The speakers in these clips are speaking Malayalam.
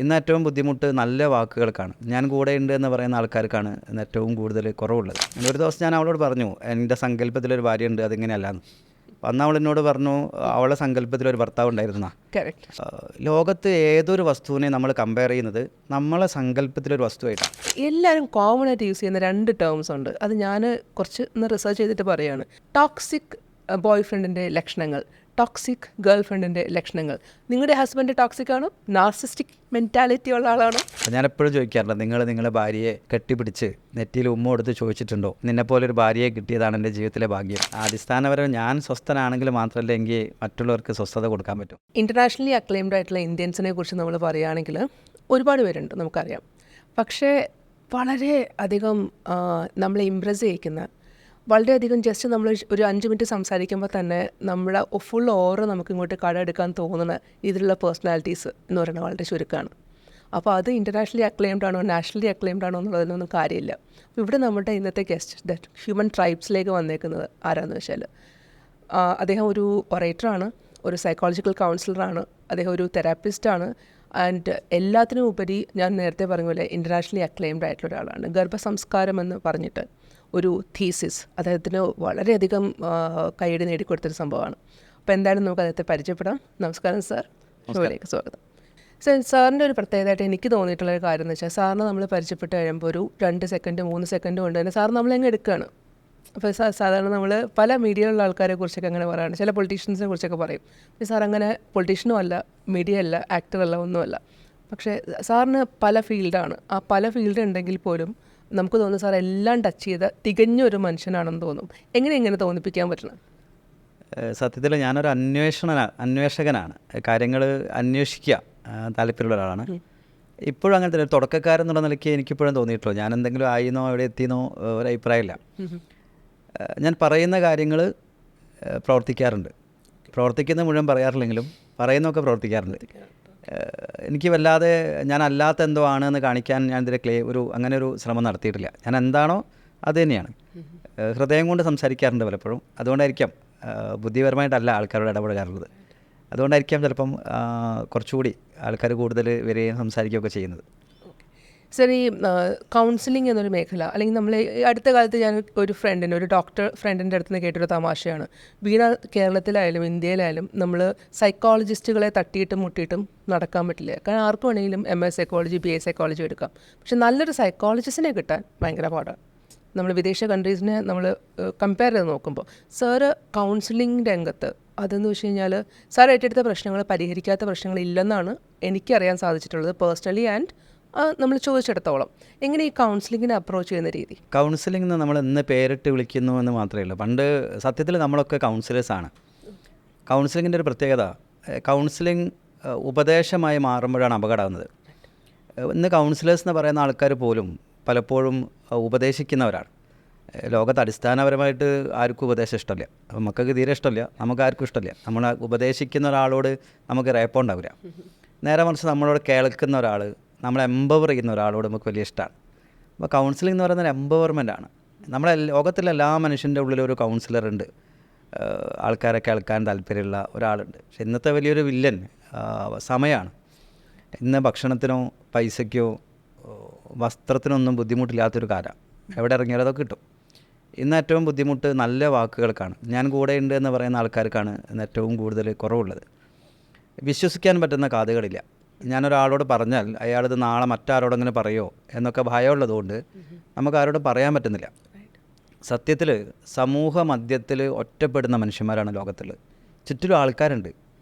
ഇന്ന് ഏറ്റവും ബുദ്ധിമുട്ട് നല്ല വാക്കുകൾക്കാണ്. ഞാൻ കൂടെയുണ്ട് എന്ന് പറയുന്ന ആൾക്കാർക്കാണ് ഇന്ന് ഏറ്റവും കൂടുതൽ കുറവുള്ളത്. ഒരു ദിവസം ഞാൻ അവളോട് പറഞ്ഞു, എൻ്റെ സങ്കല്പത്തിലൊരു ഭാര്യയുണ്ട്, അതിങ്ങനെയല്ലാന്ന്. അന്ന് അവൾ എന്നോട് പറഞ്ഞു, അവളെ സങ്കല്പത്തിലൊരു ഭർത്താവ് ഉണ്ടായിരുന്ന. ലോകത്ത് ഏതൊരു വസ്തുവിനെ നമ്മൾ കമ്പയർ ചെയ്യുന്നത് നമ്മളെ സങ്കല്പത്തിലൊരു വസ്തുവായിട്ടാണ്. എല്ലാവരും കോമൺ ആയിട്ട് യൂസ് ചെയ്യുന്ന 2 ടേംസ് ഉണ്ട്. അത് ഞാൻ കുറച്ച് റിസർച്ച് ചെയ്തിട്ട് പറയുകയാണ്. ടോക്സിക് ബോയ് ഫ്രണ്ടിൻ്റെ ലക്ഷണങ്ങൾ, ടോക്സിക് ഗേൾ ഫ്രണ്ടിൻ്റെ ലക്ഷണങ്ങൾ. നിങ്ങളുടെ ഹസ്ബൻഡ് ടോക്സിക് ആണോ, നാർസിസ്റ്റിക് മെൻറ്റാലിറ്റി ഉള്ള ആളാണോ? ഞാൻ എപ്പോഴും ചോദിക്കാറുണ്ട്, നിങ്ങളെ ഭാര്യയെ കെട്ടിപ്പിടിച്ച് നെറ്റിയിൽ ഉമ്മ കൊടുത്ത് ചോദിച്ചിട്ടുണ്ടോ, നിന്നെപ്പോലെ ഒരു ഭാര്യയെ കിട്ടിയതാണ് എൻ്റെ ജീവിതത്തിലെ ഭാഗ്യം? അടിസ്ഥാനപരം ഞാൻ സ്വസ്ഥനാണെങ്കിൽ മാത്രമല്ല എങ്കിൽ മറ്റുള്ളവർക്ക് സ്വസ്ഥത കൊടുക്കാൻ പറ്റും. ഇൻ്റർനാഷണലി അക്ലെയിംഡ് ആയിട്ടുള്ള ഇന്ത്യൻസിനെ കുറിച്ച് നമ്മൾ പറയുകയാണെങ്കിൽ ഒരുപാട് പേരുണ്ട്, നമുക്കറിയാം. പക്ഷേ വളരെ അധികം നമ്മളെ ഇമ്പ്രസ് ചെയ്യിക്കുന്ന, വളരെയധികം ജസ്റ്റ് നമ്മൾ ഒരു 5 മിനിറ്റ് സംസാരിക്കുമ്പോൾ തന്നെ നമ്മുടെ ഫുൾ ഓവർ നമുക്ക് ഇങ്ങോട്ട് കടമെടുക്കാൻ തോന്നുന്ന ഇതിലുള്ള പേഴ്സണാലിറ്റീസ് എന്ന് പറയുന്നത് വളരെ ചുരുക്കമാണ്. അപ്പോൾ അത് ഇൻ്റർനാഷണലി അക്ലെയിംഡ് ആണോ നാഷണലി അക്ലെയിംഡ് ആണോ എന്നുള്ളതിനൊന്നും കാര്യമില്ല. ഇവിടെ നമ്മുടെ ഇന്നത്തെ ഗസ്റ്റ് ഹ്യൂമൻ ട്രൈബ്സിലേക്ക് വന്നേക്കുന്നത് ആരാന്ന് വെച്ചാൽ, അദ്ദേഹം ഒരു ഒറേറ്ററാണ്, ഒരു സൈക്കോളജിക്കൽ കൗൺസിലറാണ്, അദ്ദേഹം ഒരു തെറാപ്പിസ്റ്റാണ്. ആൻഡ് എല്ലാത്തിനും ഉപരി ഞാൻ നേരത്തെ പറഞ്ഞ പോലെ ഇൻ്റർനാഷണലി അക്ലെയിംഡ് ആയിട്ടുള്ള ഒരാളാണ്. ഗർഭസംസ്കാരം എന്ന് പറഞ്ഞിട്ട് ഒരു തീസിസ് അദ്ദേഹത്തിന് വളരെയധികം കൈയടി നേടിക്കൊടുത്തൊരു സംഭവമാണ്. അപ്പോൾ എന്തായാലും നമുക്ക് അദ്ദേഹത്തെ പരിചയപ്പെടാം. നമസ്കാരം സാർ, ഷോയിലേക്ക് സ്വാഗതം. സാറിൻ്റെ ഒരു പ്രത്യേകതയായിട്ട് എനിക്ക് തോന്നിയിട്ടുള്ളൊരു കാര്യം എന്ന് വെച്ചാൽ, സാറിന് നമ്മൾ പരിചയപ്പെട്ട് കഴിയുമ്പോൾ ഒരു 2 സെക്കൻഡ് 3 സെക്കൻഡ് കൊണ്ട് തന്നെ സാർ നമ്മളെങ്ങ് എടുക്കുകയാണ്. അപ്പോൾ സാധാരണ നമ്മൾ പല മീഡിയയിലുള്ള ആൾക്കാരെ കുറിച്ചൊക്കെ അങ്ങനെ പറയാറുണ്ട്, ചില പൊളിറ്റീഷ്യൻസിനെ കുറിച്ചൊക്കെ പറയും. പക്ഷേ സാർ അങ്ങനെ പൊളിറ്റീഷ്യനും അല്ല, മീഡിയ അല്ല, ആക്ടറല്ല, ഒന്നുമല്ല. പക്ഷേ സാറിന് പല ഫീൽഡാണ്. ആ പല ഫീൽഡ് ഉണ്ടെങ്കിൽ പോലും നമുക്ക് തോന്നുന്നു സാർ എല്ലാം ടച്ച് ചെയ്ത തികഞ്ഞൊരു മനുഷ്യനാണെന്ന് തോന്നും. എങ്ങനെ തോന്നിപ്പിക്കാൻ പറ്റണം? സത്യത്തിൽ ഞാനൊരു അന്വേഷകനാണ്. കാര്യങ്ങൾ അന്വേഷിക്കുക താല്പര്യമുള്ള ഒരാളാണ്. ഇപ്പോഴും അങ്ങനെ തന്നെ തുടക്കക്കാരെന്നുള്ള നിലയ്ക്ക് എനിക്കിപ്പോഴും തോന്നിയിട്ടുള്ളൂ. ഞാൻ എന്തെങ്കിലും ആയിന്നോ എവിടെ എത്തിയെന്നോ ഒരു അഭിപ്രായമില്ല. ഞാൻ പറയുന്ന കാര്യങ്ങൾ പ്രവർത്തിക്കാറുണ്ട്. പ്രവർത്തിക്കുന്ന മുഴുവൻ പറയാറില്ലെങ്കിലും പറയുന്നതൊക്കെ പ്രവർത്തിക്കാറുണ്ട്. എനിക്ക് വല്ലാതെ ഞാൻ അല്ലാത്ത എന്തോ ആണെന്ന് കാണിക്കാൻ ഞാൻ ഇതിലെ അങ്ങനെ ഒരു ശ്രമം നടത്തിയിട്ടില്ല. ഞാൻ എന്താണോ അത് തന്നെയാണ്. ഹൃദയം കൊണ്ട് സംസാരിക്കാറുണ്ട് പലപ്പോഴും. അതുകൊണ്ടായിരിക്കാം ബുദ്ധിപരമായിട്ടല്ല ആൾക്കാരോട് ഇടപെടാറുള്ളത്. അതുകൊണ്ടായിരിക്കാം ചിലപ്പം കുറച്ചുകൂടി ആൾക്കാർ കൂടുതൽ വരികയും സംസാരിക്കുകയൊക്കെ ചെയ്യുന്നത്. സർ, ഈ കൗൺസിലിംഗ് എന്നൊരു മേഖല, അല്ലെങ്കിൽ നമ്മൾ അടുത്ത കാലത്ത് ഞാൻ ഒരു ഡോക്ടർ ഫ്രണ്ടിൻ്റെ അടുത്ത് നിന്ന് കേട്ടൊരു തമാശയാണ്. വീണ കേരളത്തിലായാലും ഇന്ത്യയിലായാലും നമ്മൾ സൈക്കോളജിസ്റ്റുകളെ തട്ടിയിട്ടും മുട്ടിയിട്ടും നടക്കാൻ പറ്റില്ല. കാരണം ആർക്കും വേണമെങ്കിലും MS സൈക്കോളജി, BA സൈക്കോളജി എടുക്കാം. പക്ഷെ നല്ലൊരു സൈക്കോളജിസ്റ്റിനെ കിട്ടാൻ ഭയങ്കര പാടാണ്. നമ്മൾ വിദേശ കൺട്രീസിനെ നമ്മൾ കമ്പയർ ചെയ്ത് നോക്കുമ്പോൾ, സാറ് കൗൺസിലിംഗ് രംഗത്ത് അതെന്ന് വെച്ച് കഴിഞ്ഞാൽ സാർ ഏറ്റെടുത്ത പ്രശ്നങ്ങൾ, പരിഹരിക്കാത്ത പ്രശ്നങ്ങളില്ലെന്നാണ് എനിക്കറിയാൻ സാധിച്ചിട്ടുള്ളത് പേഴ്സണലി. ആൻഡ് നമ്മൾ ചോദിച്ചെടുത്തോളം എങ്ങനെ ഈ കൗൺസിലിങ്ങിനെ അപ്രോച്ച് ചെയ്യുന്ന രീതി? കൗൺസിലിംഗ് നമ്മൾ ഇന്ന് പേരിട്ട് വിളിക്കുന്നു എന്ന് മാത്രമേ ഉള്ളൂ. പണ്ട് സത്യത്തിൽ നമ്മളൊക്കെ കൗൺസിലേഴ്സാണ്. കൗൺസിലിങ്ങിൻ്റെ ഒരു പ്രത്യേകത, കൗൺസിലിംഗ് ഉപദേശമായി മാറുമ്പോഴാണ് അപകടമാകുന്നത്. ഇന്ന് കൗൺസിലേഴ്സ് എന്ന് പറയുന്ന ആൾക്കാർ പോലും പലപ്പോഴും ഉപദേശിക്കുന്നവരാണ്. ലോകത്ത് അടിസ്ഥാനപരമായിട്ട് ആർക്കും ഉപദേശം ഇഷ്ടമില്ല. നമുക്കൊക്കെ തീരെ ഇഷ്ടമില്ല, നമുക്കാർക്കും ഇഷ്ടമില്ല. നമ്മൾ ഉപദേശിക്കുന്ന ഒരാളോട് നമുക്ക് റേപ്പുണ്ടാവില്ല. നേരെ മറിച്ച് നമ്മളോട് കേൾക്കുന്ന ഒരാൾ, നമ്മളെ എംപവർ ചെയ്യുന്ന ഒരാളോട് നമുക്ക് വലിയ ഇഷ്ടമാണ്. അപ്പോൾ കൗൺസിലിംഗ് എന്ന് പറയുന്നത് എംപവർമെൻ്റാണ്. നമ്മളെ ലോകത്തിലെ എല്ലാ മനുഷ്യൻ്റെ ഉള്ളിലൊരു കൗൺസിലറുണ്ട്, ആൾക്കാരെ കേൾക്കാൻ താല്പര്യമുള്ള ഒരാളുണ്ട്. പക്ഷെ ഇന്നത്തെ വലിയൊരു വില്ലൻ സമയമാണ്. ഇന്ന് ഭക്ഷണത്തിനോ പൈസയ്ക്കോ വസ്ത്രത്തിനൊന്നും ബുദ്ധിമുട്ടില്ലാത്തൊരു കാലമാണ്. എവിടെ ഇറങ്ങിയാലും അതൊക്കെ കിട്ടും. ഇന്ന് ഏറ്റവും ബുദ്ധിമുട്ട് നല്ല വാക്കുകൾക്കാണ്. ഞാൻ കൂടെയുണ്ട് എന്ന് പറയുന്ന ആൾക്കാർക്കാണ് ഇന്ന് ഏറ്റവും കൂടുതൽ കുറവുള്ളത്. വിശ്വസിക്കാൻ പറ്റുന്ന കാതുകളില്ല. ഞാനൊരാളോട് പറഞ്ഞാൽ അയാളിത് നാളെ മറ്റാരോടെങ്കിലും പറയുമോ എന്നൊക്കെ ഭയമുള്ളതുകൊണ്ട് നമുക്ക് ആരോടും പറയാൻ പറ്റുന്നില്ല. സത്യത്തിൽ സമൂഹ മധ്യത്തിൽ ഒറ്റപ്പെടുന്ന മനുഷ്യന്മാരാണ് ലോകത്തുള്ളത്. ചുറ്റിലും ആൾക്കാരുണ്ട്,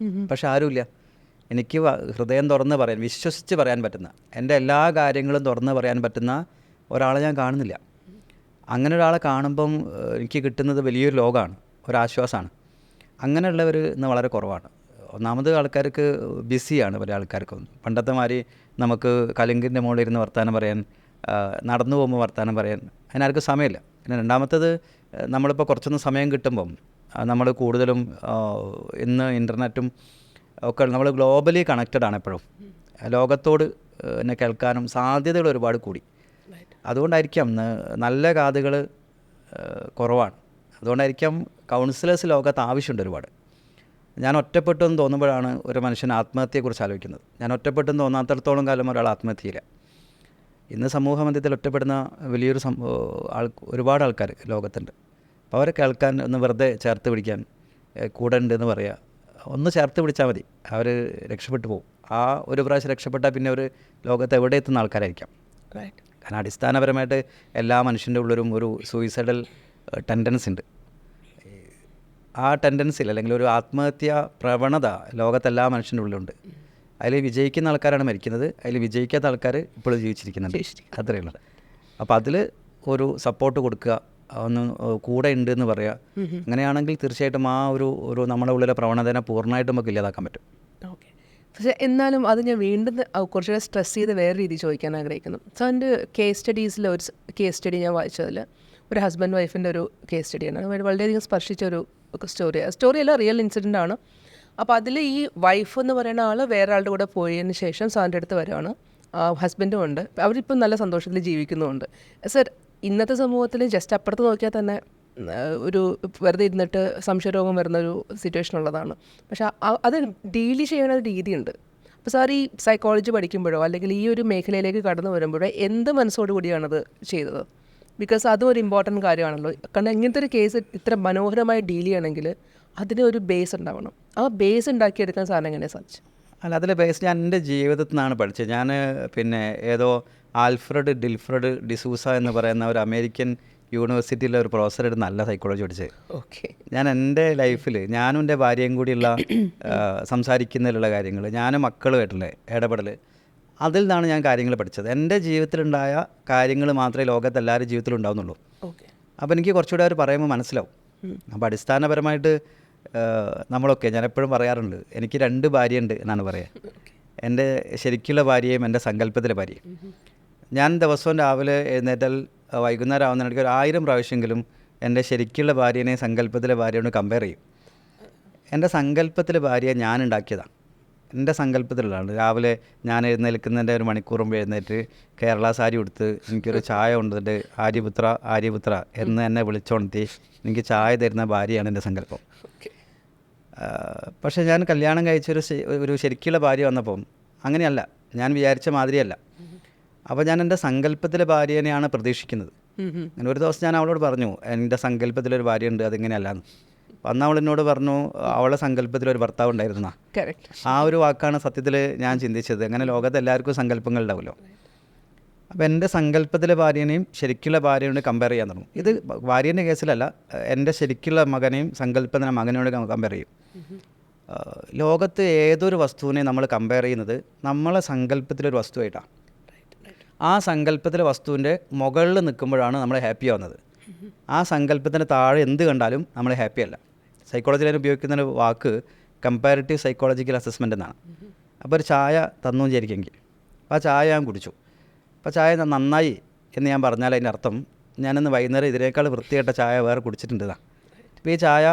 പക്ഷെ ആരുമില്ല. എനിക്ക് ഹൃദയം തുറന്ന് പറയാൻ, വിശ്വസിച്ച് പറയാൻ പറ്റുന്ന, എൻ്റെ എല്ലാ കാര്യങ്ങളും തുറന്ന് പറയാൻ പറ്റുന്ന ഒരാളെ ഞാൻ കാണുന്നില്ല. അങ്ങനെ ഒരാളെ കാണുമ്പം എനിക്ക് കിട്ടുന്നത് വലിയൊരു ലോകമാണ്, ഒരാശ്വാസമാണ്. അങ്ങനെയുള്ളവർ ഇന്ന് വളരെ കുറവാണ്. ഒന്നാമത് ആൾക്കാർക്ക് ബിസിയാണ്. പല ആൾക്കാർക്കും പണ്ടത്തെ മാതിരി നമുക്ക് കലുങ്കിൻ്റെ മുകളിൽ ഇരുന്ന് വർത്തമാനം പറയാൻ, നടന്നു പോകുമ്പോൾ വർത്തമാനം പറയാൻ അതിനാർക്കും സമയമില്ല. പിന്നെ രണ്ടാമത്തേത്, നമ്മളിപ്പോൾ കുറച്ചൊന്ന് സമയം കിട്ടുമ്പം നമ്മൾ കൂടുതലും ഇന്ന് ഇൻ്റർനെറ്റും ഒക്കെ നമ്മൾ ഗ്ലോബലി കണക്റ്റഡ് ആണ്. എപ്പോഴും ലോകത്തോട് എന്നെ കേൾക്കാനും സാധ്യതകൾ ഒരുപാട് കൂടി. അതുകൊണ്ടായിരിക്കാം നല്ല കാതുകൾ കുറവാണ്. അതുകൊണ്ടായിരിക്കാം കൗൺസിലേഴ്സ് ലോകത്ത് ആവശ്യമുണ്ട് ഒരുപാട്. ഞാൻ ഒറ്റപ്പെട്ടു എന്ന് തോന്നുമ്പോഴാണ് ഒരു മനുഷ്യൻ ആത്മഹത്യയെക്കുറിച്ച് ആലോചിക്കുന്നത്. ഞാൻ ഒറ്റപ്പെട്ടു എന്ന് തോന്നാത്തിടത്തോളം കാലം ഒരാൾ ആത്മഹത്യയില്ല. ഇന്ന് സമൂഹ മധ്യത്തിൽ ഒറ്റപ്പെടുന്ന വലിയൊരു ഒരുപാട് ആൾക്കാർ ലോകത്തുണ്ട്. അപ്പോൾ അവരെ കേൾക്കാൻ ഒന്ന് വെറുതെ ചേർത്ത് പിടിക്കാൻ കൂടെ ഉണ്ടെന്ന് പറയുക, ഒന്ന് ചേർത്ത് പിടിച്ചാൽ മതി, അവർ രക്ഷപ്പെട്ടു പോകും. ആ ഒരു പ്രാവശ്യം രക്ഷപ്പെട്ടാൽ പിന്നെ ഒരു ലോകത്ത് എവിടെ എത്തുന്ന ആൾക്കാരായിരിക്കാം. കാരണം അടിസ്ഥാനപരമായിട്ട് എല്ലാ മനുഷ്യൻ്റെ ഉള്ളിലും ഒരു സൂയിസൈഡൽ ടെൻഡൻസി ഉണ്ട്. ആ ടെൻഡൻസിൽ അല്ലെങ്കിൽ ഒരു ആത്മഹത്യ പ്രവണത ലോകത്തെല്ലാ മനുഷ്യൻ്റെ ഉള്ളിലുണ്ട്. അതിൽ വിജയിക്കുന്ന ആൾക്കാരാണ് മരിക്കുന്നത്, അതിൽ വിജയിക്കാത്ത ആൾക്കാർ ഇപ്പോഴും ജീവിച്ചിരിക്കുന്നുണ്ട്. അത്രയേ ഉള്ളൂ. അപ്പോൾ അതിൽ ഒരു സപ്പോർട്ട് കൊടുക്കുക, ഒന്ന് കൂടെ ഉണ്ട് എന്ന് പറയുക. അങ്ങനെയാണെങ്കിൽ തീർച്ചയായിട്ടും ആ ഒരു നമ്മുടെ ഉള്ളിലെ പ്രവണതനെ പൂർണ്ണമായിട്ടും നമുക്ക് ഇല്ലാതാക്കാൻ പറ്റും. ഓക്കെ. പക്ഷേ എന്നാലും അത് ഞാൻ വീണ്ടും കുറച്ചുകൂടെ സ്ട്രെസ് ചെയ്ത് വേറെ രീതി ചോദിക്കാൻ ആഗ്രഹിക്കുന്നു. സോ എൻ്റെ കേസ് സ്റ്റഡീസിൽ ഒരു കേസ് സ്റ്റഡി ഞാൻ വായിച്ചതിൽ ഒരു ഹസ്ബൻഡ് വൈഫിൻ്റെ ഒരു കേസ് സ്റ്റഡിയാണ്. വളരെയധികം സ്പർശിച്ച ഒരു സ്റ്റോറിയല്ല, റിയൽ ഇൻസിഡൻ്റ് ആണ്. അപ്പോൾ അതിൽ ഈ വൈഫ് എന്ന് പറയുന്ന ആൾ വേറെ ആളുടെ കൂടെ പോയതിന് ശേഷം സാറിൻ്റെ അടുത്ത് വരുവാണ്. ഹസ്ബൻഡും ഉണ്ട്, അവരിപ്പം നല്ല സന്തോഷത്തിൽ ജീവിക്കുന്നുമുണ്ട്. സർ, ഇന്നത്തെ സമൂഹത്തിൽ ജസ്റ്റ് അപ്പുറത്ത് നോക്കിയാൽ തന്നെ ഒരു വെറുതെ ഇരുന്നിട്ട് സംശയരോഗം വരുന്നൊരു സിറ്റുവേഷൻ ഉള്ളതാണ്. പക്ഷേ അത് ഡീല് ചെയ്യുന്ന ഒരു രീതിയുണ്ട്. അപ്പോൾ സാർ ഈ സൈക്കോളജി പഠിക്കുമ്പോഴോ അല്ലെങ്കിൽ ഈ ഒരു മേഖലയിലേക്ക് കടന്നു വരുമ്പോഴോ എന്ത് മനസ്സോടുകൂടിയാണത് ചെയ്തത്? ബിക്കോസ് അതും ഒരു ഇമ്പോർട്ടൻറ്റ് കാര്യമാണല്ലോ. കാരണം ഇങ്ങനത്തെ ഒരു കേസ് ഇത്ര മനോഹരമായി ഡീൽ ചെയ്യണമെങ്കിൽ അതിന് ഒരു ബേസ് ഉണ്ടാവണം. ആ ബേസ് ഉണ്ടാക്കിയെടുക്കാൻ സാറിന് എങ്ങനെ സാധിച്ചു? അല്ല, അതിലെ ബേസ് ഞാൻ എൻ്റെ ജീവിതത്തിൽ നിന്നാണ് പഠിച്ചത്. ഞാൻ പിന്നെ ഏതോ ആൽഫ്രഡ് ഡിസൂസ എന്ന് പറയുന്ന ഒരു അമേരിക്കൻ യൂണിവേഴ്സിറ്റിയിലെ ഒരു പ്രൊഫസറുടെ നല്ല സൈക്കോളജി പഠിച്ചത്. ഓക്കെ. ഞാൻ എൻ്റെ ലൈഫിൽ ഞാനും എൻ്റെ ഭാര്യയും കൂടിയുള്ള സംസാരിക്കുന്നതിലുള്ള കാര്യങ്ങൾ, ഞാനും മക്കളുമായിട്ടുള്ള ഇടപെടൽ, അതിൽ നിന്നാണ് ഞാൻ കാര്യങ്ങൾ പഠിച്ചത്. എൻ്റെ ജീവിതത്തിലുണ്ടായ കാര്യങ്ങൾ മാത്രമേ ലോകത്ത് എല്ലാവരുടെ ജീവിതത്തിലും ഉണ്ടാവുന്നുള്ളൂ. ഓക്കെ. അപ്പോൾ എനിക്ക് കുറച്ചുകൂടെ അവർ പറയുമ്പോൾ മനസ്സിലാവും. അപ്പോൾ അടിസ്ഥാനപരമായിട്ട് നമ്മളൊക്കെ, ഞാൻ എപ്പോഴും പറയാറുണ്ട്, എനിക്ക് 2 ഭാര്യയുണ്ട് എന്നാണ് പറയുക. എൻ്റെ ശരിക്കുള്ള ഭാര്യയും എൻ്റെ സങ്കല്പത്തിലെ ഭാര്യയും. ഞാൻ ദിവസവും രാവിലെ എഴുന്നേറ്റാൽ വൈകുന്നേരം ആവുന്നതിനിടയ്ക്ക് ഒരു 1000 പ്രാവശ്യമെങ്കിലും എൻ്റെ ശരിക്കുള്ള ഭാര്യനെ സങ്കല്പത്തിലെ ഭാര്യയോട് കമ്പയർ ചെയ്യും. എൻ്റെ സങ്കല്പത്തിലെ ഭാര്യയെ ഞാൻ ഉണ്ടാക്കിയതാണ്, എൻ്റെ സങ്കല്പത്തിലുള്ളതാണ്. രാവിലെ ഞാൻ എഴുന്നേൽക്കുന്നതിൻ്റെ ഒരു മണിക്കൂർ മുമ്പ് എഴുന്നേറ്റ് കേരള സാരി ഉടുത്ത് എനിക്കൊരു ചായ കൊണ്ടിട്ട് ആര്യപുത്ര എന്ന് എന്നെ വിളിച്ചോണത്തി എനിക്ക് ചായ തരുന്ന ഭാര്യയാണ് എൻ്റെ സങ്കല്പം. പക്ഷേ ഞാൻ കല്യാണം കഴിച്ചൊരു ശരിക്കുള്ള ഭാര്യ വന്നപ്പം അങ്ങനെയല്ല, ഞാൻ വിചാരിച്ച മാതിരിയല്ല. അപ്പോൾ ഞാൻ എൻ്റെ സങ്കല്പത്തിലെ ഭാര്യനെയാണ് പ്രതീക്ഷിക്കുന്നത്. അങ്ങനെ ഒരു ദിവസം ഞാൻ അവളോട് പറഞ്ഞു, എൻ്റെ സങ്കല്പത്തിലൊരു ഭാര്യയുണ്ട്, അതിങ്ങനെയല്ലാന്ന്. അന്ന് അവൾ എന്നോട് പറഞ്ഞു, അവളെ സങ്കല്പത്തിലൊരു ഭർത്താവ് ഉണ്ടായിരുന്ന. ആ ഒരു വാക്കാണ് സത്യത്തിൽ ഞാൻ ചിന്തിച്ചത്. അങ്ങനെ ലോകത്ത് എല്ലാവർക്കും സങ്കല്പങ്ങൾ ഉണ്ടാവുമല്ലോ. അപ്പോൾ എൻ്റെ സങ്കല്പത്തിലെ ഭാര്യനെയും ശരിക്കുള്ള ഭാര്യയോട് കമ്പയർ ചെയ്യാൻ തുടങ്ങും. ഇത് ഭാര്യൻ്റെ കേസിലല്ല, എൻ്റെ ശരിക്കുള്ള മകനെയും സങ്കല്പത്തിലെ മകനോട് കമ്പയർ ചെയ്യും. ലോകത്ത് ഏതൊരു വസ്തുവിനെ നമ്മൾ കമ്പയർ ചെയ്യുന്നത് നമ്മളെ സങ്കല്പത്തിലൊരു വസ്തുവായിട്ടാണ്. ആ സങ്കല്പത്തിലെ വസ്തുവിൻ്റെ മുകളിൽ നിൽക്കുമ്പോഴാണ് നമ്മൾ ഹാപ്പി ആവുന്നത്. ആ സങ്കല്പത്തിൻ്റെ താഴെ എന്ത് കണ്ടാലും നമ്മൾ ഹാപ്പി അല്ല. സൈക്കോളജിയിൽ ഉപയോഗിക്കുന്ന വാക്ക് കമ്പാരിറ്റീവ് സൈക്കോളജിക്കൽ അസസ്മെൻ്റ് എന്നാണ്. അപ്പോൾ ഒരു ചായ തന്നു വിചാരിക്കുമെങ്കിൽ, അപ്പോൾ ആ ചായ ഞാൻ കുടിച്ചു. അപ്പോൾ ചായ നന്നായി എന്ന് ഞാൻ പറഞ്ഞാൽ അതിൻ്റെ അർത്ഥം ഞാനിന്ന് വൈകുന്നേരം ഇതിനേക്കാൾ വൃത്തികെട്ട ചായ വേറെ കുടിച്ചിട്ടുണ്ടെന്നാണ്. അപ്പോൾ ഈ ചായ